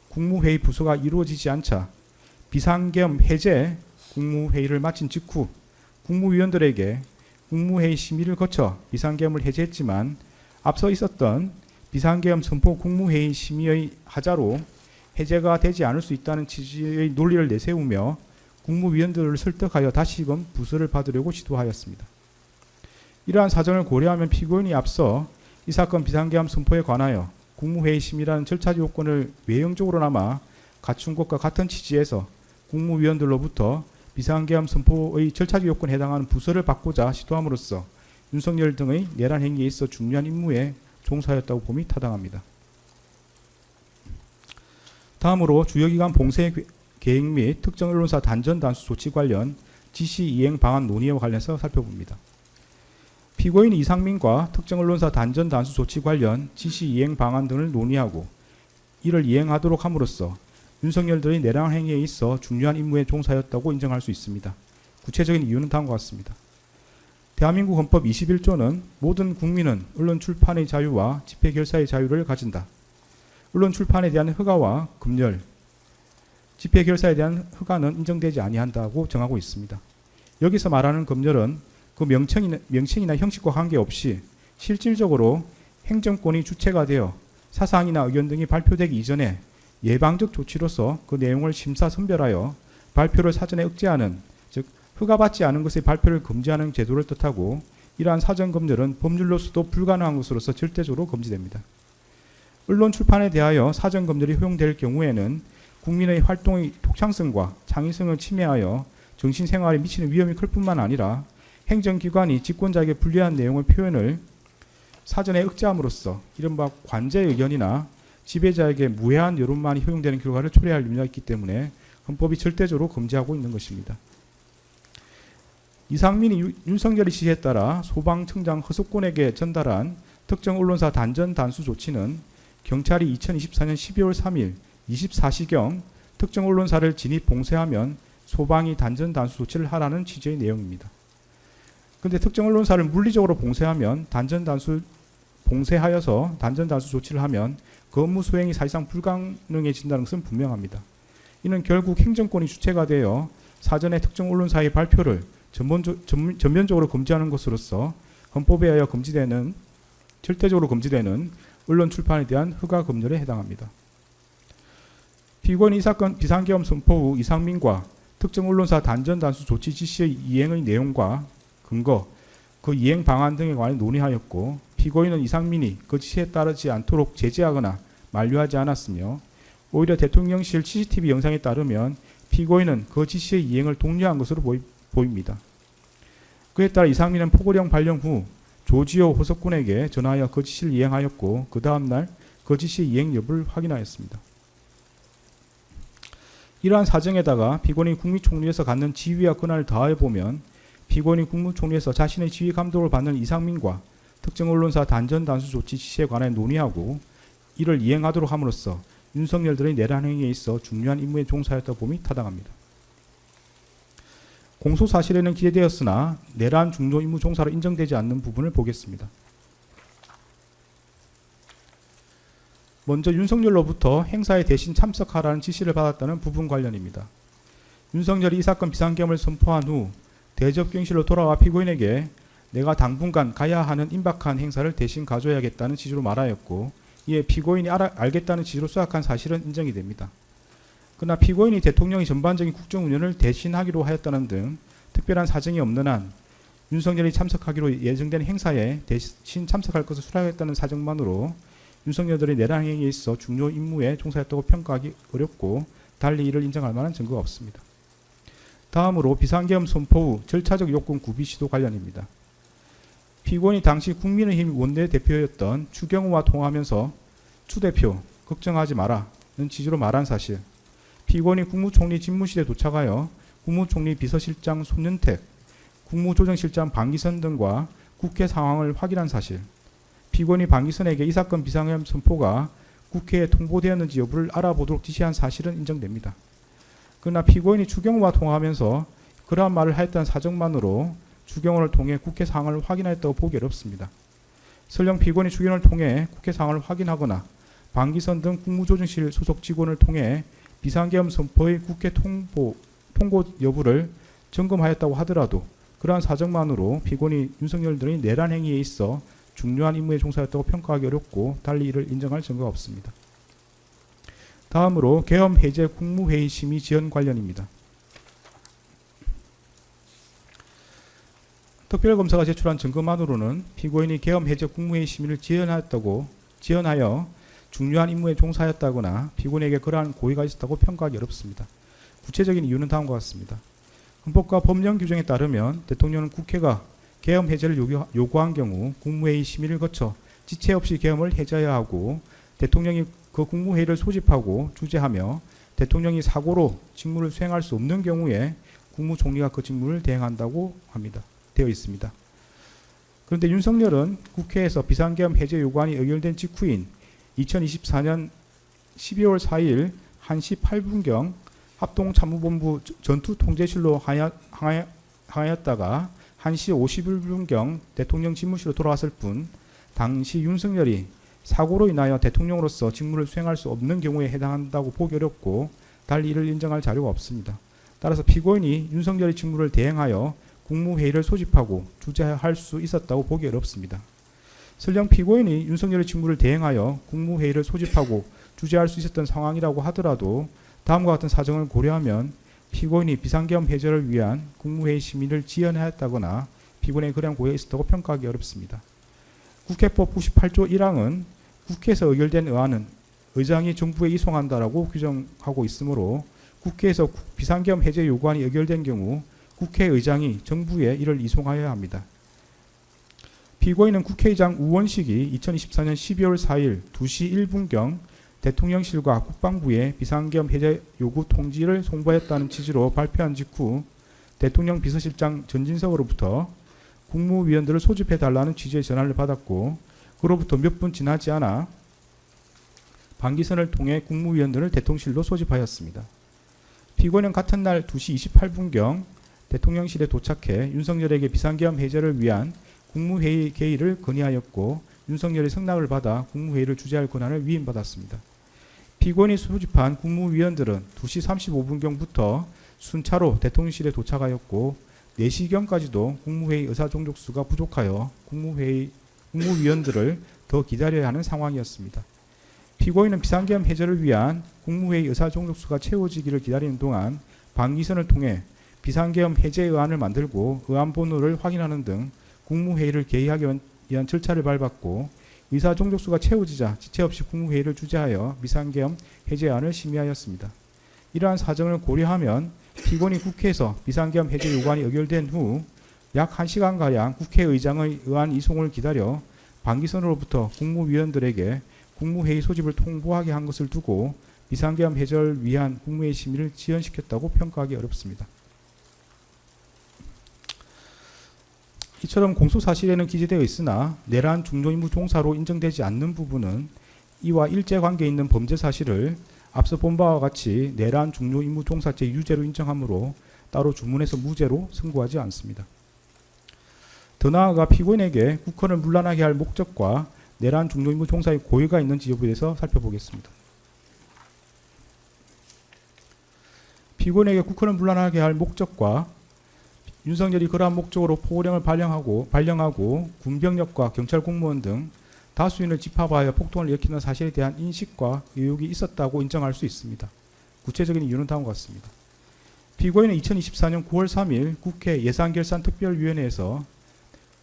S1: 국무회의 부서가 이루어지지 않자 비상계엄 해제 국무회의를 마친 직후 국무위원들에게 국무회의 심의를 거쳐 비상계엄을 해제했지만 앞서 있었던 비상계엄 선포 국무회의 심의의 하자로 해제가 되지 않을 수 있다는 취지의 논리를 내세우며 국무위원들을 설득하여 다시금 부서를 받으려고 시도하였습니다. 이러한 사정을 고려하면 피고인이 앞서 이 사건 비상계엄 선포에 관하여 국무회의 심의라는 절차 요건을 외형적으로나마 갖춘 것과 같은 취지에서 국무위원들로부터 비상계엄 선포의 절차적 요건에 해당하는 부서를 받고자 시도함으로써 윤석열 등의 내란 행위에 있어 중요한 임무에 종사하였다고 봄이 타당합니다. 다음으로 주요기관 봉쇄 계획 및 특정 언론사 단전 단수 조치 관련 지시 이행 방안 논의와 관련해서 살펴봅니다. 피고인 이상민과 특정 언론사 단전 단수 조치 관련 지시 이행 방안 등을 논의하고 이를 이행하도록 함으로써 윤석열들의 내란 행위에 있어 중요한 임무에 종사하였다고 인정할 수 있습니다. 구체적인 이유는 다음과 같습니다. 대한민국 헌법 21조는 모든 국민은 언론 출판의 자유와 집회 결사의 자유를 가진다. 언론 출판에 대한 허가와 금열, 집회 결사에 대한 허가는 인정되지 아니한다고 정하고 있습니다. 여기서 말하는 금열은 그 명칭이나 형식과 관계없이 실질적으로 행정권이 주체가 되어 사상이나 의견 등이 발표되기 이전에 예방적 조치로서 그 내용을 심사 선별하여 발표를 사전에 억제하는, 즉 허가받지 않은 것의 발표를 금지하는 제도를 뜻하고, 이러한 사전 검열은 법률로서도 불가능한 것으로서 절대적으로 금지됩니다. 언론 출판에 대하여 사전 검열이 허용될 경우에는 국민의 활동의 독창성과 창의성을 침해하여 정신생활에 미치는 위험이 클 뿐만 아니라 행정기관이 집권자에게 불리한 내용의 표현을 사전에 억제함으로써 이른바 관제의 의견이나 지배자에게 무해한 여론만이 허용되는 결과를 초래할 염려가 있기 때문에 헌법이 절대적으로 금지하고 있는 것입니다. 이상민이 윤석열의 지시에 따라 소방청장 허석곤에게 전달한 특정 언론사 단전 단수 조치는 경찰이 2024년 12월 3일 24시경 특정 언론사를 진입 봉쇄하면 소방이 단전 단수 조치를 하라는 취지의 내용입니다. 그런데 특정 언론사를 물리적으로 봉쇄하여서 단전 단수 조치를 하면 그 업무 수행이 사실상 불가능해진다는 것은 분명합니다. 이는 결국 행정권이 주체가 되어 사전에 특정 언론사의 발표를 전면적으로 금지하는 것으로서 헌법에 의하여 절대적으로 금지되는 언론 출판에 대한 허가 검열에 해당합니다. 피고인이 이 사건 비상계엄 선포 후 이상민과 특정 언론사 단전 단수 조치 지시의 이행의 내용과 근거, 그 이행 방안 등에 관해 논의하였고, 피고인은 이상민이 그 지시에 따르지 않도록 제재하거나 만류하지 않았으며, 오히려 대통령실 CCTV 영상에 따르면 피고인은 그 지시의 이행을 독려한 것으로 보입니다. 그에 따라 이상민은 포고령 발령 후 조지호 호석군에게 전화하여 그 지시를 이행하였고, 그 다음날 그 지시의 이행 여부를 확인하였습니다. 이러한 사정에다가 피고인이 국무총리에서 갖는 지위와 권한을 더하여 보면 피고인이 국무총리에서 자신의 지휘 감독을 받는 이상민과 특정 언론사 단전 단수 조치 지시에 관해 논의하고 이를 이행하도록 함으로써 윤석열들의 내란 행위에 있어 중요한 임무에 종사했다고 봄이 타당합니다. 공소 사실에는 기재되었으나 내란 중요 임무 종사로 인정되지 않는 부분을 보겠습니다. 먼저 윤석열로부터 행사에 대신 참석하라는 지시를 받았다는 부분 관련입니다. 윤석열이 이 사건 비상계엄을 선포한 후 대접경실로 돌아와 피고인에게 내가 당분간 가야 하는 임박한 행사를 대신 가줘야겠다는 취지로 말하였고, 이에 피고인이 알겠다는 취지로 수락한 사실은 인정이 됩니다. 그러나 피고인이 대통령이 전반적인 국정 운영을 대신하기로 하였다는 등 특별한 사정이 없는 한 윤석열이 참석하기로 예정된 행사에 대신 참석할 것을 수락했다는 사정만으로 윤석열들의 내란 행위에 있어 중요 임무에 종사했다고 평가하기 어렵고, 달리 이를 인정할 만한 증거가 없습니다. 다음으로 비상계엄 선포 후 절차적 요건 구비 시도 관련입니다. 피고인이 당시 국민의힘 원내대표였던 추경호와 통화하면서 추 대표 걱정하지 마라는 취지로 말한 사실, 피고인이 국무총리 집무실에 도착하여 국무총리 비서실장 손윤택, 국무조정실장 방기선 등과 국회 상황을 확인한 사실, 피고인이 방기선에게 이 사건 비상계엄 선포가 국회에 통보되었는지 여부를 알아보도록 지시한 사실은 인정됩니다. 그러나 피고인이 추경호와 통화하면서 그러한 말을 하였다는 사정만으로 추경호를 통해 국회 상황을 확인하였다고 보기 어렵습니다. 설령 피고인이 추경호를 통해 국회 상황을 확인하거나 방기선 등 국무조정실 소속 직원을 통해 비상계엄 선포의 국회 통보 여부를 점검하였다고 하더라도 그러한 사정만으로 피고인이 윤석열 등의 내란 행위에 있어 중요한 임무에 종사했다고 평가하기 어렵고, 달리 이를 인정할 증거가 없습니다. 다음으로 계엄 해제 국무회의 심의 지연 관련입니다. 특별검사가 제출한 증거만으로는 피고인이 계엄 해제 국무회의 심의를 지연하여 중요한 임무에 종사했다거나 피고인에게 그러한 고의가 있었다고 평가하기 어렵습니다. 구체적인 이유는 다음과 같습니다. 헌법과 법령 규정에 따르면 대통령은 국회가 계엄 해제를 요구한 경우 국무회의 심의를 거쳐 지체 없이 계엄을 해제해야 하고, 대통령이 그 국무회의를 소집하고 주재하며 대통령이 사고로 직무를 수행할 수 없는 경우에 국무총리가 그 직무를 대행한다고 되어 있습니다. 그런데 윤석열은 국회에서 비상계엄 해제 요구안이 의결된 직후인 2024년 12월 4일 1시 8분경 합동참모본부 전투통제실로 항하였다가 1시 51분경 대통령 집무실로 돌아왔을 뿐, 당시 윤석열이 사고로 인하여 대통령으로서 직무를 수행할 수 없는 경우에 해당한다고 보기 어렵고, 달리 이를 인정할 자료가 없습니다. 따라서 피고인이 윤석열의 직무를 대행하여 국무회의를 소집하고 주재할 수 있었다고 보기 어렵습니다. 설령 피고인이 윤석열의 직무를 대행하여 국무회의를 소집하고 주재할 수 있었던 상황이라고 하더라도 다음과 같은 사정을 고려하면 피고인이 비상계엄 해제를 위한 국무회의 심의를 지연하였다거나 피고인의 그러한 고의가 있었다고 평가하기 어렵습니다. 국회법 98조 1항은 국회에서 의결된 의안은 의장이 정부에 이송한다라고 규정하고 있으므로 국회에서 비상계엄 해제 요구안이 의결된 경우 국회의장이 정부에 이를 이송하여야 합니다. 피고인은 국회의장 우원식이 2024년 12월 4일 2시 1분경 대통령실과 국방부에 비상계엄 해제 요구 통지를 송부했다는 취지로 발표한 직후 대통령 비서실장 전진석으로부터 국무위원들을 소집해달라는 취지의 전화를 받았고 그로부터 몇 분 지나지 않아 방기선을 통해 국무위원들을 대통령실로 소집하였습니다. 피고인은 같은 날 2시 28분경 대통령실에 도착해 윤석열에게 비상계엄 해제를 위한 국무회의 개의를 건의하였고 윤석열의 승낙을 받아 국무회의를 주재할 권한을 위임받았습니다. 피고인이 소집한 국무위원들은 2시 35분경부터 순차로 대통령실에 도착하였고 4시경까지도 국무회의 의사종족수가 부족하여 국무위원들을 더 기다려야 하는 상황이었습니다. 피고인은 비상계엄 해제를 위한 국무회의 의사종족수가 채워지기를 기다리는 동안 방기선을 통해 비상계엄 해제 의안을 만들고 의안 번호를 확인하는 등 국무회의를 개의하기 위한 절차를 밟았고 의사종족수가 채워지자 지체 없이 국무회의를 주재하여 비상계엄 해제안을 심의하였습니다. 이러한 사정을 고려하면 피고인이 국회에서 비상계엄 해제 요구안이 의결된 후 약 1시간가량 국회의장의 의안 이송을 기다려 방기선으로부터 국무위원들에게 국무회의 소집을 통보하게 한 것을 두고 비상계엄 해제를 위한 국무회의 심의를 지연시켰다고 평가하기 어렵습니다. 이처럼 공소사실에는 기재되어 있으나 내란 중요임무 종사로 인정되지 않는 부분은 이와 일제관계 있는 범죄 사실을 앞서 본 바와 같이 내란 중요임무 종사죄 유죄로 인정하므로 따로 주문해서 무죄로 선고하지 않습니다. 더 나아가 피고인에게 국헌을 문란하게 할 목적과 내란 중요임무 종사의 고의가 있는지 여부에 대해서 살펴보겠습니다. 피고인에게 국헌을 문란하게 할 목적과 윤석열이 그러한 목적으로 포고령을 발령하고 군병력과 경찰 공무원 등 다수인을 집합하여 폭동을 일으키는 사실에 대한 인식과 의혹이 있었다고 인정할 수 있습니다. 구체적인 이유는 다음과 같습니다. 피고인은 2024년 9월 3일 국회 예산결산특별위원회에서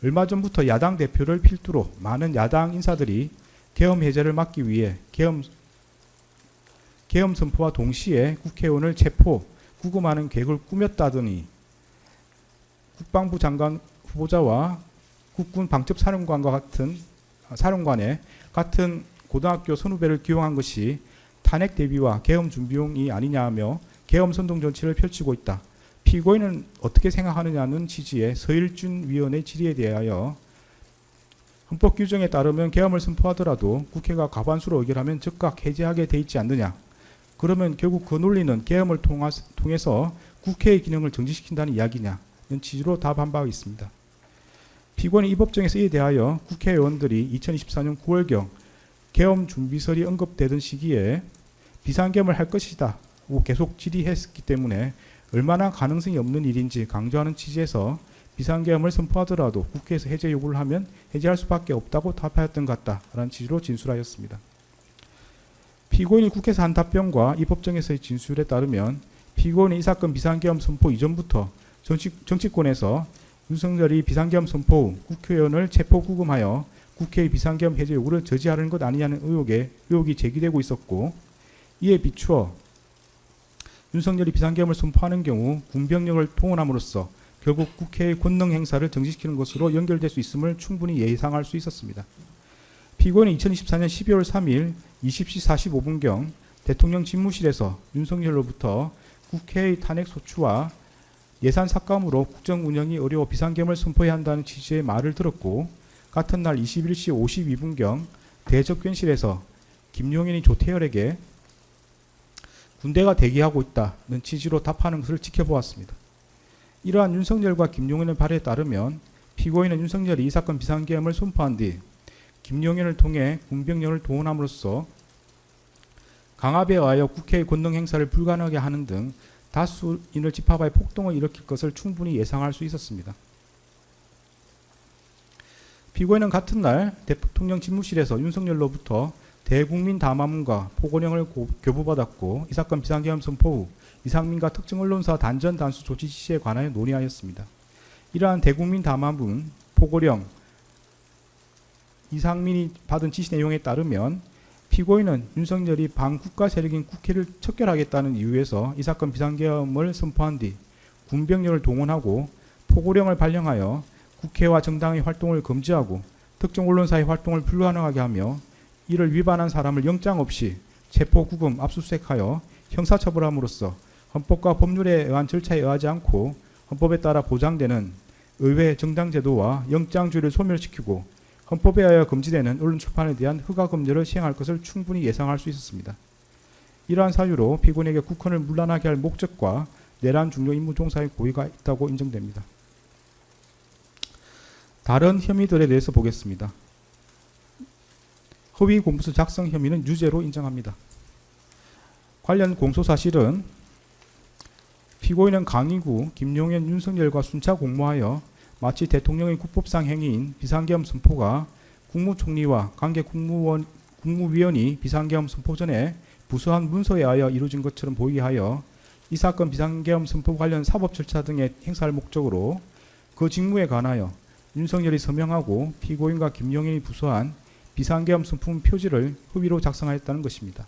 S1: 얼마 전부터 야당 대표를 필두로 많은 야당 인사들이 계엄 해제를 막기 위해 계엄 선포와 동시에 국회의원을 체포, 구금하는 계획을 꾸몄다더니 국방부 장관 후보자와 국군 방첩사령관과 같은 사령관의 같은 고등학교 선후배를 기용한 것이 탄핵 대비와 계엄 준비용이 아니냐며 계엄 선동 정치를 펼치고 있다. 피고인은 어떻게 생각하느냐는 취지의 서일준 위원의 질의에 대하여 헌법 규정에 따르면 계엄을 선포하더라도 국회가 과반수로 의결하면 즉각 해제하게 돼 있지 않느냐. 그러면 결국 그 논리는 계엄을 통해서 국회의 기능을 정지시킨다는 이야기냐는 취지로 답한 바가 있습니다. 피고인이 이 법정에서 이에 대하여 국회의원들이 2024년 9월경 계엄 준비설이 언급되던 시기에 비상계엄을 할 것이다 고 계속 질의했기 때문에 얼마나 가능성이 없는 일인지 강조하는 취지에서 비상계엄을 선포하더라도 국회에서 해제 요구를 하면 해제할 수밖에 없다고 답하였던 것 같다라는 취지로 진술하였습니다. 피고인이 국회에서 한 답변과 이 법정에서의 진술에 따르면 피고인이 이 사건 비상계엄 선포 이전부터 정치권에서 윤석열이 비상계엄 선포 후 국회의원을 체포 구금하여 국회의 비상계엄 해제 요구를 저지하려는 것 아니냐는 의혹이 제기되고 있었고 이에 비추어 윤석열이 비상계엄을 선포하는 경우 군병력을 동원함으로써 결국 국회의 권능 행사를 정지시키는 것으로 연결될 수 있음을 충분히 예상할 수 있었습니다. 피고인은 2024년 12월 3일 20시 45분경 대통령 집무실에서 윤석열로부터 국회의 탄핵 소추와 예산 삭감으로 국정 운영이 어려워 비상계엄을 선포해야 한다는 취지의 말을 들었고 같은 날 21시 52분경 대접견실에서 김용현이 조태열에게 군대가 대기하고 있다는 취지로 답하는 것을 지켜보았습니다. 이러한 윤석열과 김용현의 발에 따르면 피고인은 윤석열이 이 사건 비상계엄을 선포한 뒤 김용현을 통해 군병력을 동원함으로써 강압에 의하여 국회의 권능 행사를 불가능하게 하는 등 다수인을 집합하여 폭동을 일으킬 것을 충분히 예상할 수 있었습니다. 피고인은 같은 날 대통령 집무실에서 윤석열로부터 대국민 담화문과 포고령을 교부받았고 이 사건 비상계엄 선포 후 이상민과 특정 언론사 단전 단수 조치 지시에 관하여 논의하였습니다. 이러한 대국민 담화문, 포고령, 이상민이 받은 지시 내용에 따르면 피고인은 윤석열이 반국가 세력인 국회를 척결하겠다는 이유에서 이 사건 비상계엄을 선포한 뒤 군병력을 동원하고 포고령을 발령하여 국회와 정당의 활동을 금지하고 특정 언론사의 활동을 불가능하게 하며 이를 위반한 사람을 영장 없이 체포, 구금, 압수수색하여 형사처벌함으로써 헌법과 법률에 의한 절차에 의하지 않고 헌법에 따라 보장되는 의회 정당제도와 영장주의를 소멸시키고 헌법에 의하여 금지되는 언론 출판에 대한 허가 금지를 시행할 것을 충분히 예상할 수 있었습니다. 이러한 사유로 피고인에게 국헌을 문란하게 할 목적과 내란 중요 임무 종사의 고의가 있다고 인정됩니다. 다른 혐의들에 대해서 보겠습니다. 허위 공문서 작성 혐의는 유죄로 인정합니다. 관련 공소사실은 피고인은 강의구 김용현, 윤석열과 순차 공모하여 마치 대통령의 국법상 행위인 비상계엄 선포가 국무총리와 관계 국무위원이 비상계엄 선포 전에 부서한 문서에 의하여 이루어진 것처럼 보이게 하여 이 사건 비상계엄 선포 관련 사법 절차 등에 행사할 목적으로 그 직무에 관하여 윤석열이 서명하고 피고인과 김용현이 부서한 비상계엄 선포문 표지를 허위로 작성하였다는 것입니다.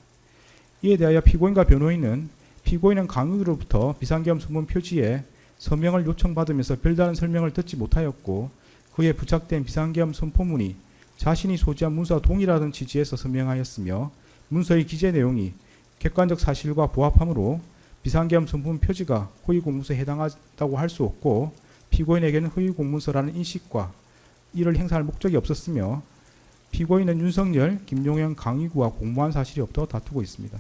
S1: 이에 대하여 피고인과 변호인은 피고인은 강의구로부터 비상계엄 선포문 표지에 서명을 요청받으면서 별다른 설명을 듣지 못하였고 그에 부착된 비상계엄 선포문이 자신이 소지한 문서와 동일하다는 취지에서 서명하였으며 문서의 기재 내용이 객관적 사실과 부합하므로 비상계엄 선포문 표지가 허위 공문서에 해당한다고 할 수 없고 피고인에게는 허위 공문서라는 인식과 이를 행사할 목적이 없었으며 피고인은 윤석열, 김용현 강의구와 공모한 사실이 없다고 다투고 있습니다.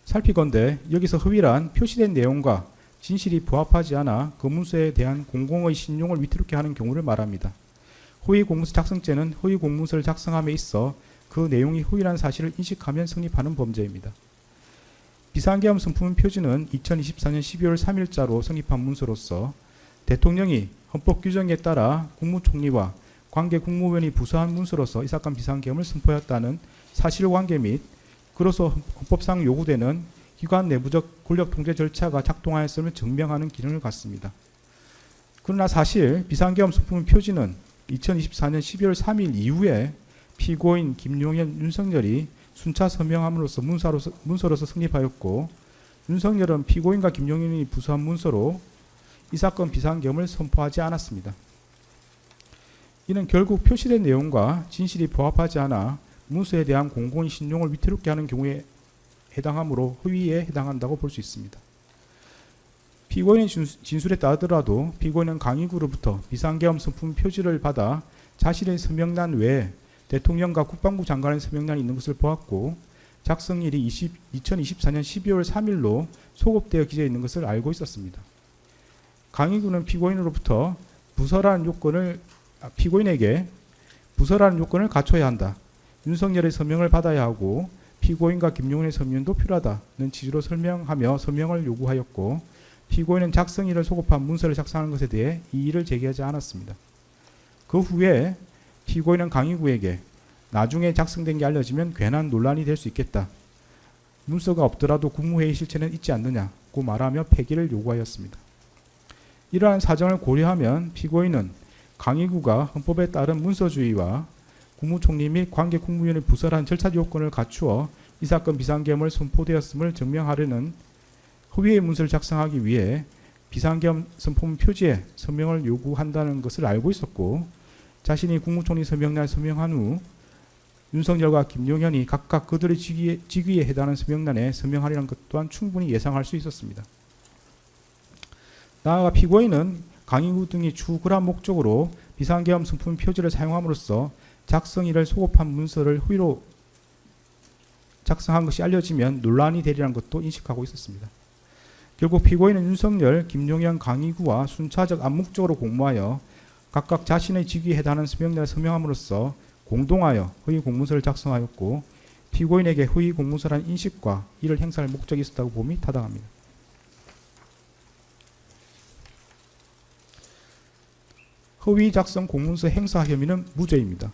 S1: 살피건대 여기서 허위란 표시된 내용과 진실이 부합하지 않아 그 문서에 대한 공공의 신용을 위태롭게 하는 경우를 말합니다. 허위 공문서 작성죄는 허위 공문서를 작성함에 있어 그 내용이 허위라는 사실을 인식하면 성립하는 범죄입니다. 비상계엄 선포문 표지는 2024년 12월 3일자로 성립한 문서로서 대통령이 헌법 규정에 따라 국무총리와 관계 국무위원이 부서한 문서로서 이 사건 비상계엄을 선포했다는 사실관계 및 그로서 헌법상 요구되는 기관 내부적 권력 통제 절차가 작동하였음을 증명하는 기능을 갖습니다. 그러나 사실 비상계엄 선포문 표지는 2024년 12월 3일 이후에 피고인 김용현, 윤석열이 순차 서명함으로써 문서로서 성립하였고 윤석열은 피고인과 김용현이 부서한 문서로 이 사건 비상계엄을 선포하지 않았습니다. 이는 결국 표시된 내용과 진실이 부합하지 않아 문서에 대한 공공의 신용을 위태롭게 하는 경우에 해당하므로 허위에 해당한다고 볼 수 있습니다. 피고인의 진술에 따르더라도 피고인은 강의구로부터 비상계엄 선포문 표지를 받아 자신의 서명란 외에 대통령과 국방부 장관의 서명란이 있는 것을 보았고 작성일이 2024년 12월 3일로 소급되어 기재해 있는 것을 알고 있었습니다. 강의구는 피고인으로부터 피고인에게 부서라는 요건을 갖춰야 한다. 윤석열의 서명을 받아야 하고 피고인과 김용현의 서명도 필요하다는 취지로 설명하며 서명을 요구하였고 피고인은 작성일을 소급한 문서를 작성하는 것에 대해 이의를 제기하지 않았습니다. 그 후에 피고인은 강의구에게 나중에 작성된 게 알려지면 괜한 논란이 될 수 있겠다. 문서가 없더라도 국무회의 실체는 있지 않느냐고 말하며 폐기를 요구하였습니다. 이러한 사정을 고려하면 피고인은 강의구가 헌법에 따른 문서주의와 국무총리 및 관계 국무위원의 부설한 절차 요건을 갖추어 이 사건 비상계엄을 선포되었음을 증명하려는 허위의 문서를 작성하기 위해 비상계엄 선포문 표지에 서명을 요구한다는 것을 알고 있었고 자신이 국무총리 서명란에 서명한 후 윤석열과 김용현이 각각 그들의 직위에 해당하는 서명란에 서명하리라는 것 또한 충분히 예상할 수 있었습니다. 나아가 피고인은 강의구 등이 추구한 목적으로 비상계엄 선포문 표지를 사용함으로써 작성일을 소급한 문서를 허위로 작성한 것이 알려지면 논란이 되리라는 것도 인식하고 있었습니다. 결국 피고인은 윤석열, 김용현, 강의구와 순차적 암묵적으로 공모하여 각각 자신의 직위에 해당하는 서명란에 서명함으로써 공동하여 허위 공문서를 작성하였고 피고인에게 허위 공문서라는 인식과 이를 행사할 목적이 있었다고 봄이 타당합니다. 허위 작성 공문서 행사 혐의는 무죄입니다.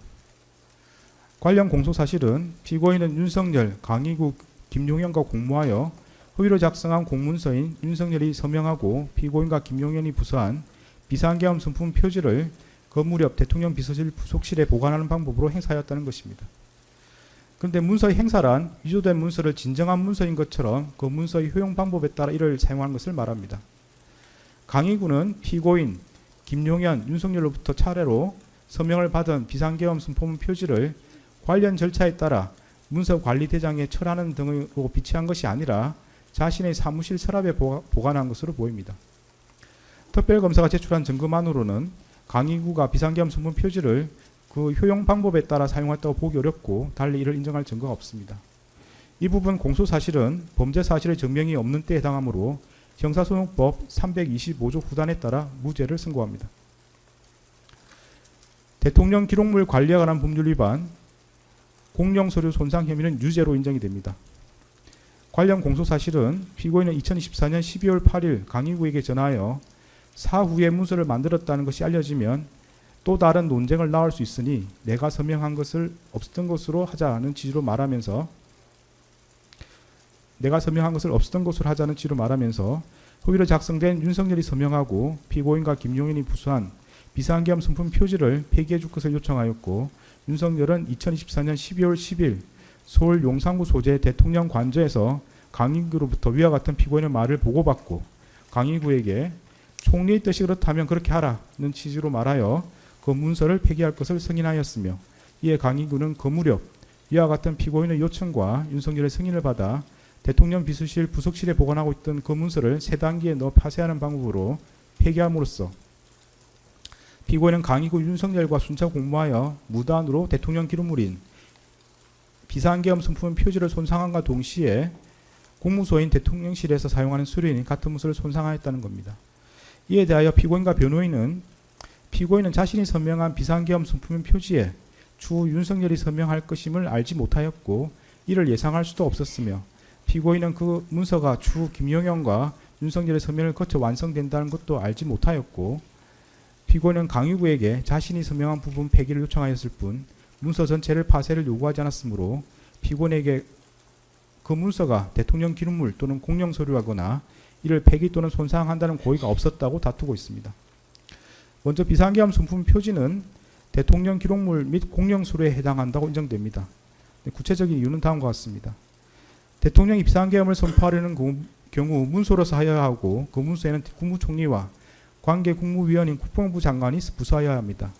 S1: 관련 공소 사실은 피고인은 윤석열, 강희구, 김용현과 공모하여 허위로 작성한 공문서인 윤석열이 서명하고 피고인과 김용현이 부서한 비상계엄 선품 표지를 건물 옆 대통령 비서실 부속실에 보관하는 방법으로 행사하였다는 것입니다. 그런데 문서의 행사란 위조된 문서를 진정한 문서인 것처럼 그 문서의 효용 방법에 따라 이를 사용하는 것을 말합니다. 강희구는 피고인 김용현, 윤석열로부터 차례로 서명을 받은 비상계엄 선포문 표지를 관련 절차에 따라 문서관리대장에 철하는 등으로 비치한 것이 아니라 자신의 사무실 서랍에 보관한 것으로 보입니다. 특별검사가 제출한 증거만으로는 강희구가 비상계엄 선포문 표지를 그 효용 방법에 따라 사용했다고 보기 어렵고 달리 이를 인정할 증거가 없습니다. 이 부분 공소 사실은 범죄 사실의 증명이 없는 때에 해당하므로 형사소송법 325조 후단에 따라 무죄를 선고합니다. 대통령 기록물 관리에 관한 법률 위반, 공용서류 손상 혐의는 유죄로 인정이 됩니다. 관련 공소 사실은 피고인은 2024년 12월 8일 강희구에게 전하여 사후에 문서를 만들었다는 것이 알려지면 또 다른 논쟁을 낳을 수 있으니 내가 서명한 것을 없었던 것으로 하자는 취지로 말하면서 허위로 작성된 윤석열이 서명하고 피고인과 김용현이 부수한 비상계엄 선품 표지를 폐기해 줄 것을 요청하였고, 윤석열은 2024년 12월 10일 서울 용산구 소재 대통령 관저에서 강희구로부터 위와 같은 피고인의 말을 보고받고 강희구에게 총리의 뜻이 그렇다면 그렇게 하라는 취지로 말하여 그 문서를 폐기할 것을 승인하였으며, 이에 강희구는 그 무렵 이와 같은 피고인의 요청과 윤석열의 승인을 받아 대통령 비서실 부속실에 보관하고 있던 그 문서를 세 단계에 넣어 파쇄하는 방법으로 폐기함으로써 피고인은 강희구, 윤석열과 순차 공모하여 무단으로 대통령 기록물인 비상계엄 선품 표지를 손상함과 동시에 공무소인 대통령실에서 사용하는 수료인 같은 문서를 손상하였다는 겁니다. 이에 대하여 피고인과 변호인은 피고인은 자신이 서명한 비상계엄 선품 표지에 추후 윤석열이 서명할 것임을 알지 못하였고 이를 예상할 수도 없었으며, 피고인은 그 문서가 추후 김용현과 윤석열의 서명을 거쳐 완성된다는 것도 알지 못하였고, 피고인은 강희구에게 자신이 서명한 부분 폐기를 요청하였을 뿐 문서 전체를 파쇄를 요구하지 않았으므로 피고인에게 그 문서가 대통령 기록물 또는 공용 서류하거나 이를 폐기 또는 손상한다는 고의가 없었다고 다투고 있습니다. 먼저 비상계엄 선품 표지는 대통령 기록물 및 공용 서류에 해당한다고 인정됩니다. 구체적인 이유는 다음과 같습니다. 대통령이 비상계엄을 선포하려는 경우 문서로서 하여야 하고 그 문서에는 국무총리와 관계 국무위원인 국방부 장관이 부서하여야 합니다.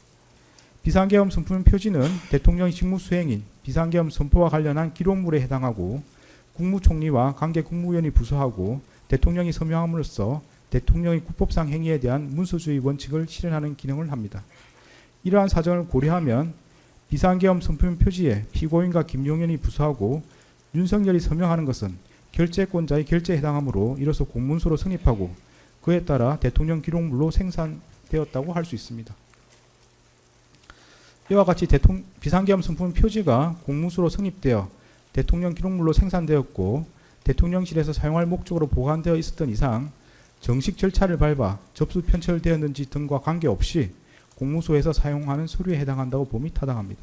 S1: 비상계엄 선품 표지는 대통령의 직무수행인 비상계엄 선포와 관련한 기록물에 해당하고 국무총리와 관계 국무위원이 부서하고 대통령이 서명함으로써 대통령의 국법상 행위에 대한 문서주의 원칙을 실현하는 기능을 합니다. 이러한 사정을 고려하면 비상계엄 선품 표지에 피고인과 김용현이 부서하고 윤석열이 서명하는 것은 결재권자의 결재에 해당하므로 이로써 공문서로 성립하고 그에 따라 대통령 기록물로 생산되었다고 할 수 있습니다. 이와 같이 비상계엄 선품 표지가 공문서로 성립되어 대통령 기록물로 생산되었고 대통령실에서 사용할 목적으로 보관되어 있었던 이상 정식 절차를 밟아 접수 편철되었는지 등과 관계없이 공무소에서 사용하는 서류에 해당한다고 봄이 타당합니다.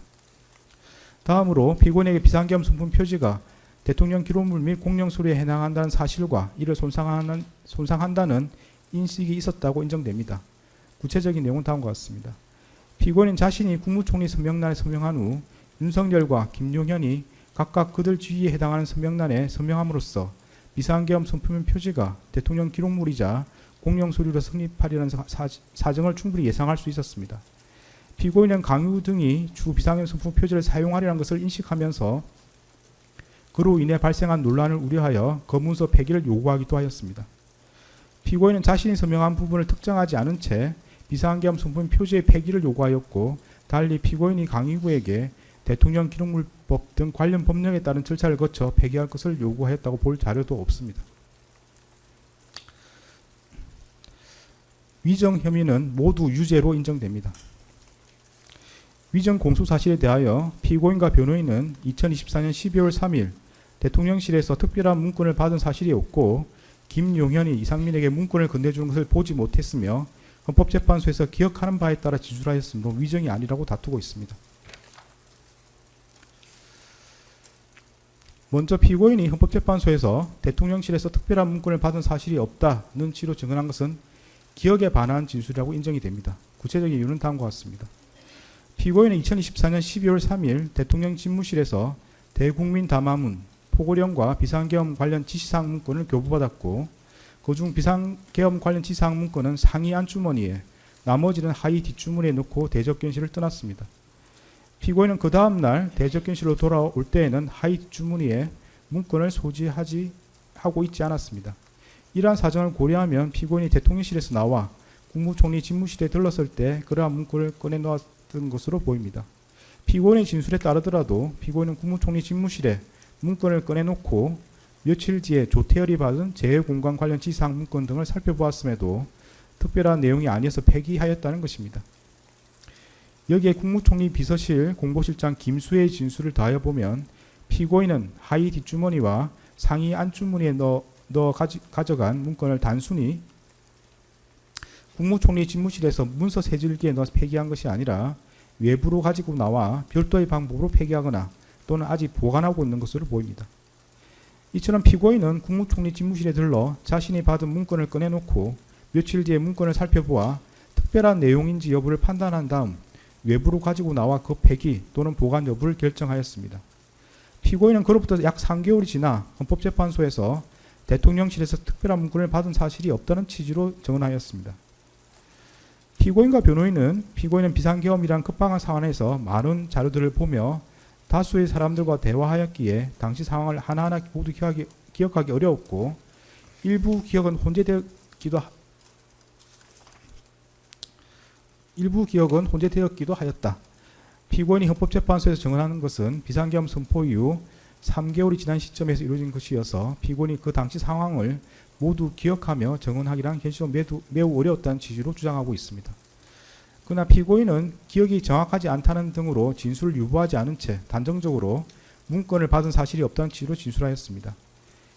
S1: 다음으로 피고인에게 비상계엄 선품 표지가 대통령 기록물 및 공용 서류에 해당한다는 사실과 이를 손상한다는 인식이 있었다고 인정됩니다. 구체적인 내용은 다음과 같습니다. 피고인은 자신이 국무총리 서명란에 서명한 후 윤석열과 김용현이 각각 그들 지위에 해당하는 서명란에 서명함으로써 비상계엄 선품 표지가 대통령 기록물이자 공용 서류로 성립하리라는 사정을 충분히 예상할 수 있었습니다. 피고인은 강희구 등이 추후 비상계엄 선품 표지를 사용하리라는 것을 인식하면서 그로 인해 발생한 논란을 우려하여 그 문서 폐기를 요구하기도 하였습니다. 피고인은 자신이 서명한 부분을 특정하지 않은 채 비상계엄 선품 표지의 폐기를 요구하였고, 달리 피고인이 강희구에게 대통령 기록물법 등 관련 법령에 따른 절차를 거쳐 폐기할 것을 요구하였다고 볼 자료도 없습니다. 위정 혐의는 모두 유죄로 인정됩니다. 위정 공소 사실에 대하여 피고인과 변호인은 2024년 12월 3일 대통령실에서 특별한 문건을 받은 사실이 없고 김용현이 이상민에게 문건을 건네주는 것을 보지 못했으며 헌법재판소에서 기억하는 바에 따라 진술하였으므로 위정이 아니라고 다투고 있습니다. 먼저 피고인이 헌법재판소에서 대통령실에서 특별한 문건을 받은 사실이 없다는 취지로 증언한 것은 기억에 반한 진술이라고 인정이 됩니다. 구체적인 이유는 다음과 같습니다. 피고인은 2024년 12월 3일 대통령 집무실에서 대국민 담화문, 포고령과 비상계엄 관련 지시사항 문건을 교부받았고 그중 비상계엄 관련 지시사항 문건은 상위 안주머니에 나머지는 하위 뒷주머니에 넣고 대접견실을 떠났습니다. 피고인은 그 다음날 대접견실로 돌아올 때에는 하위 뒷주머니에 문건을 소지하고 있지 않았습니다. 이러한 사정을 고려하면 피고인이 대통령실에서 나와 국무총리 집무실에 들렀을 때 그러한 문건을 꺼내놓았던 것으로 보입니다. 피고인의 진술에 따르더라도 피고인은 국무총리 집무실에 문건을 꺼내놓고 며칠 뒤에 조태열이 받은 재해공간 관련 지시사항 문건 등을 살펴보았음에도 특별한 내용이 아니어서 폐기하였다는 것입니다. 여기에 국무총리 비서실 공보실장 김수혜의 진술을 더하여보면 피고인은 하위 뒷주머니와 상위 안주머니에 넣어 가져간 문건을 단순히 국무총리 집무실에서 문서 세줄기에 넣어 폐기한 것이 아니라 외부로 가지고 나와 별도의 방법으로 폐기하거나 또는 아직 보관하고 있는 것으로 보입니다. 이처럼 피고인은 국무총리 집무실에 들러 자신이 받은 문건을 꺼내놓고 며칠 뒤에 문건을 살펴보아 특별한 내용인지 여부를 판단한 다음 외부로 가지고 나와 그 폐기 또는 보관 여부를 결정하였습니다. 피고인은 그로부터 약 3개월이 지나 헌법재판소에서 대통령실에서 특별한 문건을 받은 사실이 없다는 취지로 증언하였습니다. 피고인과 변호인은 피고인은 비상계엄이란 급박한 상황에서 많은 자료들을 보며 다수의 사람들과 대화하였기에 당시 상황을 하나하나 모두 기억하기 어려웠고 일부 기억은 혼재되었기도 하였다. 피고인이 헌법재판소에서 증언하는 것은 비상계엄 선포 이후 3개월이 지난 시점에서 이루어진 것이어서 피고인이 그 당시 상황을 모두 기억하며 증언하기란 현실적으로 매우 어려웠다는 취지로 주장하고 있습니다. 그러나 피고인은 기억이 정확하지 않다는 등으로 진술을 유보하지 않은 채 단정적으로 문건을 받은 사실이 없다는 취지로 진술하였습니다.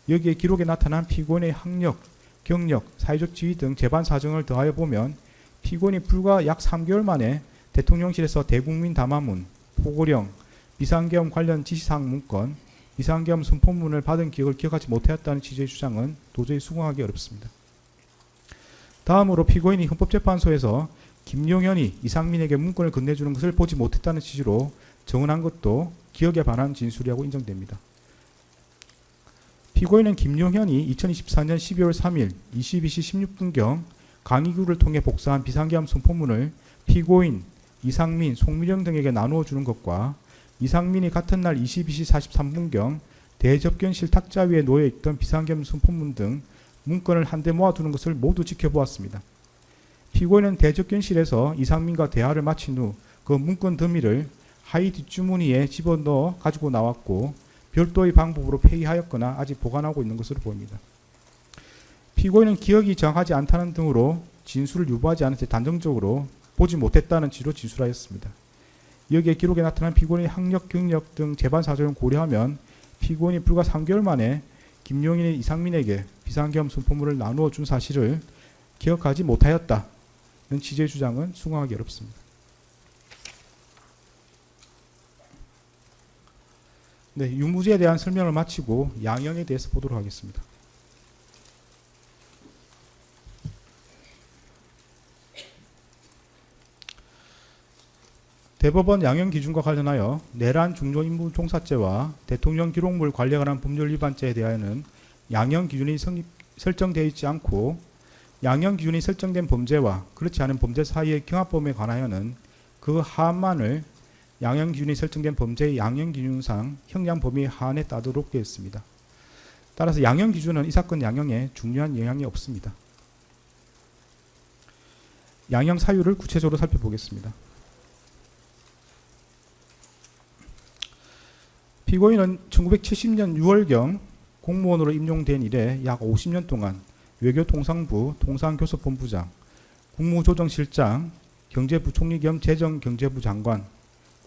S1: 여기에 기록에 나타난 피고인의 학력, 경력, 사회적 지위 등 재반 사정을 더하여 보면 피고인이 불과 약 3개월 만에 대통령실에서 대국민 담화문, 포고령, 비상계엄 관련 지시사항 문건, 비상계엄 선포문을 받은 기억을 기억하지 못하였다는 취지의 주장은 도저히 수긍하기 어렵습니다. 다음으로 피고인이 헌법재판소에서 김용현이 이상민에게 문건을 건네주는 것을 보지 못했다는 취지로 증언한 것도 기억에 반한 진술이라고 인정됩니다. 피고인은 김용현이 2024년 12월 3일 22시 16분경 강의규를 통해 복사한 비상계엄 선포문을 피고인, 이상민, 송미령 등에게 나누어 주는 것과 이상민이 같은 날 22시 43분경 대접견실 탁자 위에 놓여 있던 비상계엄 선포문 등 문건을 한데 모아두는 것을 모두 지켜보았습니다. 피고인은 대접견실에서 이상민과 대화를 마친 후 그 문건 더미를 하위 뒷주머니에 집어넣어 가지고 나왔고 별도의 방법으로 폐기하였거나 아직 보관하고 있는 것으로 보입니다. 피고인은 기억이 정확하지 않다는 등으로 진술을 유보하지 않은 채 단정적으로 보지 못했다는 취지로 진술하였습니다. 여기에 기록에 나타난 피고인의 학력, 경력 등 재반 사정을 고려하면 피고인이 불과 3개월 만에 김용인의 이상민에게 비상계엄 선포문을 나누어 준 사실을 기억하지 못하였다는 취지의 주장은 수긍하기 어렵습니다. 네, 유무죄에 대한 설명을 마치고 양형에 대해서 보도록 하겠습니다. 대법원 양형 기준과 관련하여 내란 중요임무 종사죄와 대통령 기록물 관리에 관한 법률 위반죄에 대하여는 양형 기준이 설정되어 있지 않고 양형 기준이 설정된 범죄와 그렇지 않은 범죄 사이의 경합범에 관하여는 그 하한만을 양형 기준이 설정된 범죄의 양형 기준상 형량 범위 하한에 따르도록 되어 있습니다. 따라서 양형 기준은 이 사건 양형에 중요한 영향이 없습니다. 양형 사유를 구체적으로 살펴보겠습니다. 피고인은 1970년 6월경 공무원으로 임용된 이래 약 50년 동안 외교통상부 통상교섭본부장, 국무조정실장, 경제부총리 겸 재정경제부 장관,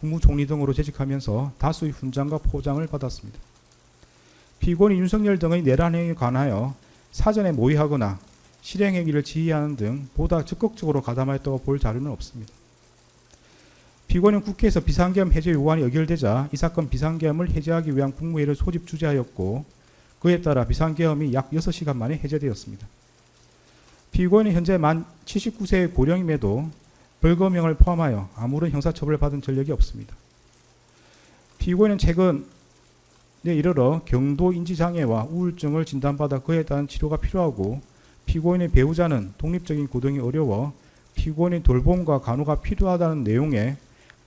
S1: 국무총리 등으로 재직하면서 다수의 훈장과 포장을 받았습니다. 피고인 윤석열 등의 내란 행위에 관하여 사전에 모의하거나 실행 행위를 지휘하는 등 보다 적극적으로 가담하였다고 볼 자료는 없습니다. 피고인은 국회에서 비상계엄 해제 요구안이 의결되자 이 사건 비상계엄을 해제하기 위한 국무회의를 소집 주재하였고 그에 따라 비상계엄이 약 6시간 만에 해제되었습니다. 피고인은 현재 만 79세의 고령임에도 벌금형을 포함하여 아무런 형사처벌을 받은 전력이 없습니다. 피고인은 최근에 이르러 경도 인지장애와 우울증을 진단받아 그에 따른 치료가 필요하고 피고인의 배우자는 독립적인 고등이 어려워 피고인의 돌봄과 간호가 필요하다는 내용의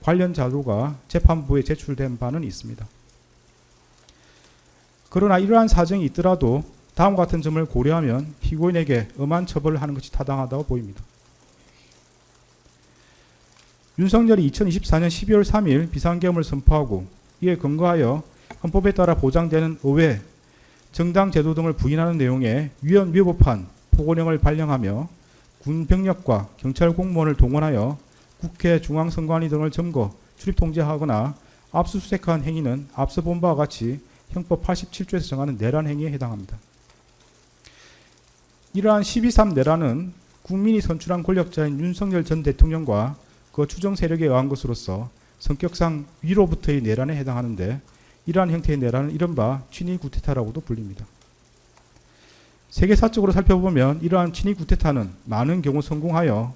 S1: 관련 자료가 재판부에 제출된 바는 있습니다. 그러나 이러한 사정이 있더라도 다음과 같은 점을 고려하면 피고인에게 엄한 처벌을 하는 것이 타당하다고 보입니다. 윤석열이 2024년 12월 3일 비상계엄을 선포하고 이에 근거하여 헌법에 따라 보장되는 의회, 정당 제도 등을 부인하는 내용의 위헌위법한 포고령을 발령하며 군 병력과 경찰 공무원을 동원하여 국회 중앙선관위 등을 점거, 출입 통제하거나 압수수색한 행위는 앞서 본 바와 같이 형법 87조에서 정하는 내란 행위에 해당합니다. 이러한 12.3 내란은 국민이 선출한 권력자인 윤석열 전 대통령과 그 추정 세력에 의한 것으로서 성격상 위로부터의 내란에 해당하는데 이러한 형태의 내란은 이른바 친위 구테타라고도 불립니다. 세계사적으로 살펴보면 이러한 친위 구테타는 많은 경우 성공하여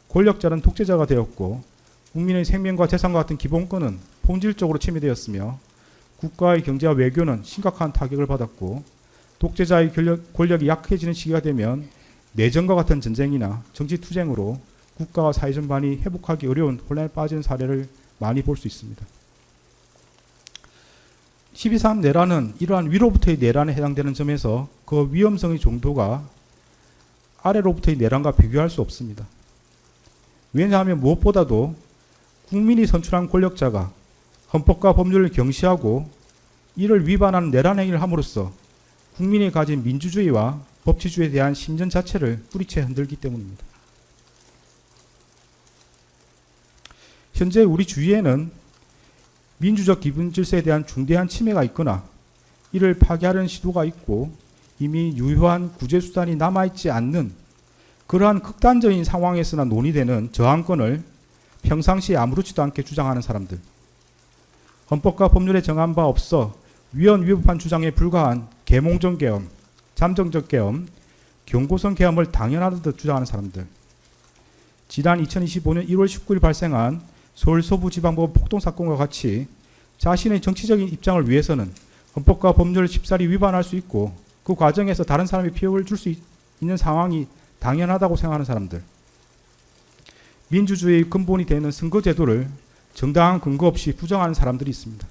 S1: 권력자는 독재자가 되었고 국민의 생명과 재산과 같은 기본권은 본질적으로 침해되었으며 국가의 경제와 외교는 심각한 타격을 받았고 독재자의 권력이 약해지는 시기가 되면 내전과 같은 전쟁이나 정치투쟁으로 국가와 사회 전반이 회복하기 어려운 혼란에 빠지는 사례를 많이 볼 수 있습니다. 12.3 내란은 이러한 위로부터의 내란에 해당되는 점에서 그 위험성의 정도가 아래로부터의 내란과 비교할 수 없습니다. 왜냐하면 무엇보다도 국민이 선출한 권력자가 헌법과 법률을 경시하고 이를 위반하는 내란 행위를 함으로써 국민이 가진 민주주의와 법치주의에 대한 신전 자체를 뿌리채 흔들기 때문입니다. 현재 우리 주위에는 민주적 기본 질서에 대한 중대한 침해가 있거나 이를 파괴하려는 시도가 있고 이미 유효한 구제수단이 남아있지 않는 그러한 극단적인 상황에서나 논의되는 저항권을 평상시에 아무렇지도 않게 주장하는 사람들, 헌법과 법률에 정한 바 없어 위헌위법한 주장에 불과한 계몽적 계엄, 잠정적 계엄, 경고성 계엄을 당연하듯 주장하는 사람들, 지난 2025년 1월 19일 발생한 서울 서부지방법원 폭동사건과 같이 자신의 정치적인 입장을 위해서는 헌법과 법률을 쉽사리 위반할 수 있고 그 과정에서 다른 사람이 피해를 줄 수 있는 상황이 당연하다고 생각하는 사람들, 민주주의의 근본이 되는 선거제도를 정당한 근거 없이 부정하는 사람들이 있습니다.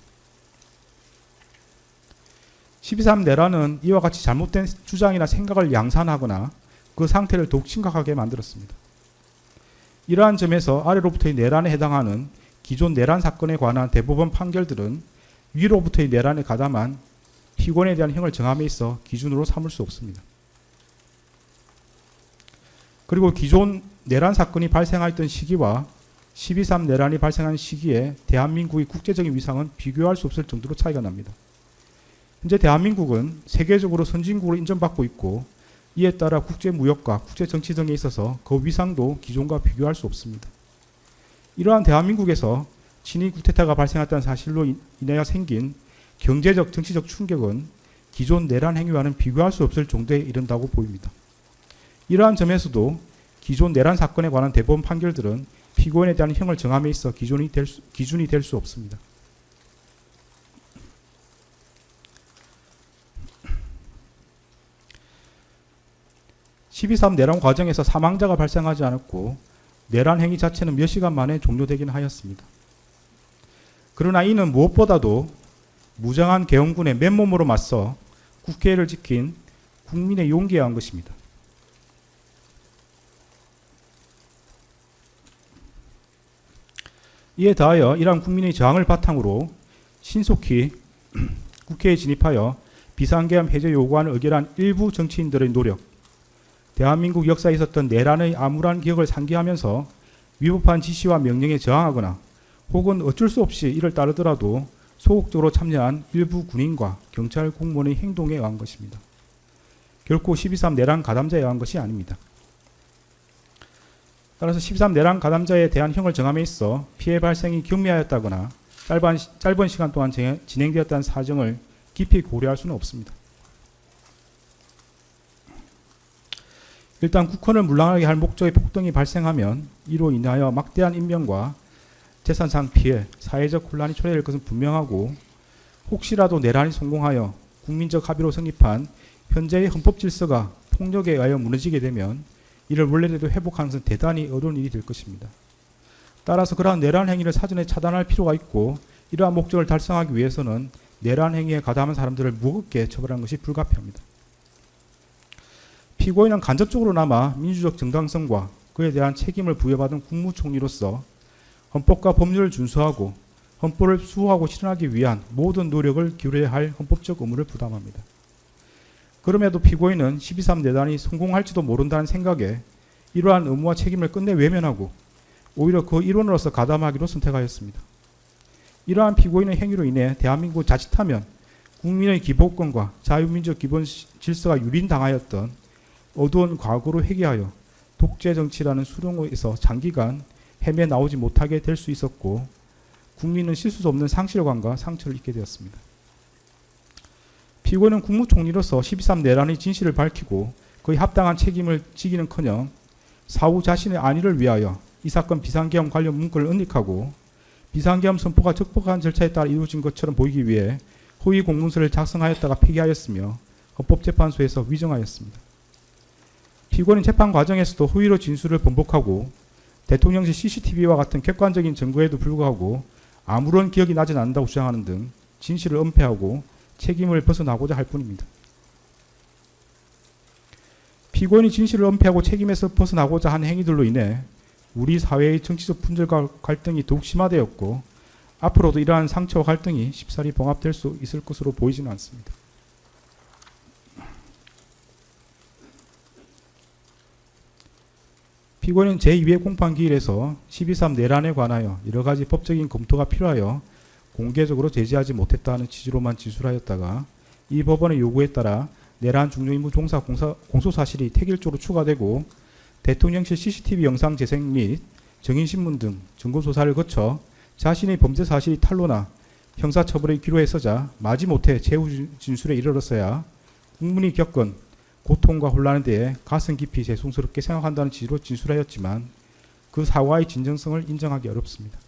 S1: 12.3 내란은 이와 같이 잘못된 주장이나 생각을 양산하거나 그 상태를 더욱 심각하게 만들었습니다. 이러한 점에서 아래로부터의 내란에 해당하는 기존 내란 사건에 관한 대법원 판결들은 위로부터의 내란에 가담한 피고인에 대한 형을 정함에 있어 기준으로 삼을 수 없습니다. 그리고 기존 내란 사건이 발생하였던 시기와 12.3 내란이 발생한 시기에 대한민국의 국제적인 위상은 비교할 수 없을 정도로 차이가 납니다. 현재 대한민국은 세계적으로 선진국으로 인정받고 있고 이에 따라 국제무역과 국제정치 등에 있어서 그 위상도 기존과 비교할 수 없습니다. 이러한 대한민국에서 친위 구테타가 발생했다는 사실로 인하여 생긴 경제적, 정치적 충격은 기존 내란 행위와는 비교할 수 없을 정도에 이른다고 보입니다. 이러한 점에서도 기존 내란 사건에 관한 대법원 판결들은 피고인에 대한 형을 정함에 있어 기준이 될 수 없습니다. 12.3 내란 과정에서 사망자가 발생하지 않았고 내란 행위 자체는 몇 시간 만에 종료되긴 하였습니다. 그러나 이는 무엇보다도 무장한 계엄군의 맨몸으로 맞서 국회를 지킨 국민의 용기에 의한 것입니다. 이에 더하여 이러한 국민의 저항을 바탕으로 신속히 국회에 진입하여 비상계엄 해제 요구안을 의결한 일부 정치인들의 노력, 대한민국 역사에 있었던 내란의 암울한 기억을 상기하면서 위법한 지시와 명령에 저항하거나 혹은 어쩔 수 없이 이를 따르더라도 소극적으로 참여한 일부 군인과 경찰 공무원의 행동에 의한 것입니다. 결코 12.3 내란 가담자에 의한 것이 아닙니다. 따라서 12.3 내란 가담자에 대한 형을 정함에 있어 피해 발생이 경미하였다거나 짧은 시간 동안 진행되었다는 사정을 깊이 고려할 수는 없습니다. 일단 국헌을 물랑하게 할 목적의 폭동이 발생하면 이로 인하여 막대한 인명과 재산상 피해, 사회적 혼란이 초래될 것은 분명하고 혹시라도 내란이 성공하여 국민적 합의로 성립한 현재의 헌법 질서가 폭력에 의하여 무너지게 되면 이를 원래대로 회복하는 것은 대단히 어려운 일이 될 것입니다. 따라서 그러한 내란 행위를 사전에 차단할 필요가 있고 이러한 목적을 달성하기 위해서는 내란 행위에 가담한 사람들을 무겁게 처벌하는 것이 불가피합니다. 피고인은 간접적으로나마 민주적 정당성과 그에 대한 책임을 부여받은 국무총리로서 헌법과 법률을 준수하고 헌법을 수호하고 실현하기 위한 모든 노력을 기울여야 할 헌법적 의무를 부담합니다. 그럼에도 피고인은 12.3 내란이 성공할지도 모른다는 생각에 이러한 의무와 책임을 끝내 외면하고 오히려 그 일원으로서 가담하기로 선택하였습니다. 이러한 피고인의 행위로 인해 대한민국 자칫하면 국민의 기본권과 자유민주적 기본 질서가 유린당하였던 어두운 과거로 회귀하여 독재 정치라는 수렁에서 장기간 헤매 나오지 못하게 될 수 있었고 국민은 씻을 수 없는 상실감과 상처를 입게 되었습니다. 피고인은 국무총리로서 12.3 내란의 진실을 밝히고 그의 합당한 책임을 지기는커녕 사후 자신의 안위를 위하여 이 사건 비상계엄 관련 문구를 은닉하고 비상계엄 선포가 적법한 절차에 따라 이루어진 것처럼 보이기 위해 허위 공문서를 작성하였다가 폐기하였으며 헌법재판소에서 위정하였습니다. 피고인은 재판 과정에서도 허위로 진술을 번복하고 대통령실 CCTV와 같은 객관적인 증거에도 불구하고 아무런 기억이 나지 않는다고 주장하는 등 진실을 은폐하고 책임을 벗어나고자 할 뿐입니다. 피고인이 진실을 은폐하고 책임에서 벗어나고자 한 행위들로 인해 우리 사회의 정치적 분열과 갈등이 더욱 심화되었고 앞으로도 이러한 상처와 갈등이 쉽사리 봉합될 수 있을 것으로 보이지는 않습니다. 피고인은 제2회 공판기일에서 12.3 내란에 관하여 여러 가지 법적인 검토가 필요하여 공개적으로 제지하지 못했다는 취지로만 진술하였다가 이 법원의 요구에 따라 내란 중요임무 종사 공소사실이 택일조로 추가되고 대통령실 CCTV 영상 재생 및 증인신문 등 증거조사를 거쳐 자신의 범죄 사실이 탄로나 형사처벌의 기로에 서자 마지못해 최후 진술에 이르렀어야 국민이 겪은 고통과 혼란에 대해 가슴 깊이 죄송스럽게 생각한다는 취지로 진술하였지만 그 사과의 진정성을 인정하기 어렵습니다.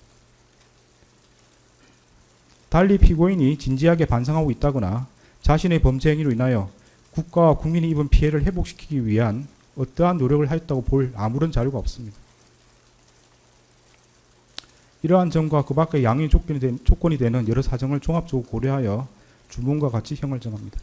S1: 달리 피고인이 진지하게 반성하고 있다거나 자신의 범죄 행위로 인하여 국가와 국민이 입은 피해를 회복시키기 위한 어떠한 노력을 하였다고 볼 아무런 자료가 없습니다. 이러한 점과 그 밖의 양형 조건이 되는 여러 사정을 종합적으로 고려하여 주문과 같이 형을 정합니다.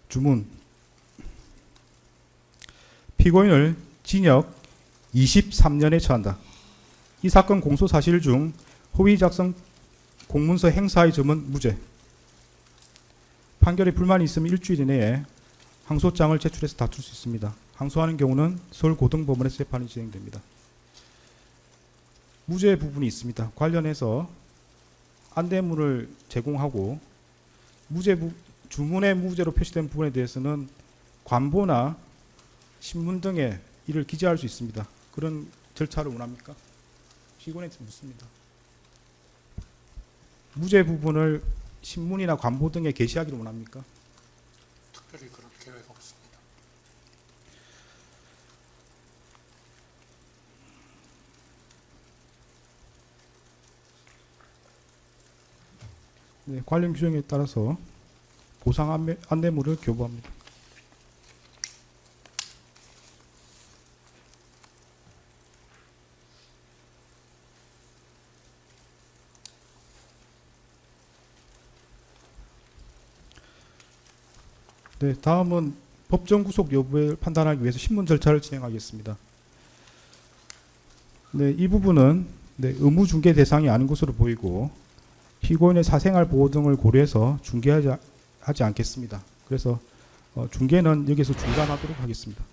S1: 주문. 피고인을 징역 23년에 처한다. 이 사건 공소 사실 중 허위 작성 공문서 행사의 점은 무죄. 판결에 불만이 있으면 일주일 이내에 항소장을 제출해서 다툴 수 있습니다. 항소하는 경우는 서울고등법원에서 재판이 진행됩니다. 무죄 부분이 있습니다. 관련해서 안대문을 제공하고 주문의 무죄로 표시된 부분에 대해서는 관보나 신문 등에 이를 기재할 수 있습니다. 그런 절차를 원합니까? 피고인한테 묻습니다. 무죄 부분을 신문이나 관보 등에 게시하기를 원합니까?
S4: 특별히 그럴 계획 없습니다.
S1: 네, 관련 규정에 따라서 보상 안내물을 교부합니다. 네, 다음은 법정 구속 여부를 판단하기 위해서 신문 절차를 진행하겠습니다. 네, 이 부분은 의무 중개 대상이 아닌 것으로 보이고 피고인의 사생활 보호 등을 고려해서 하지 않겠습니다. 그래서 중계는 여기서 중단하도록 하겠습니다.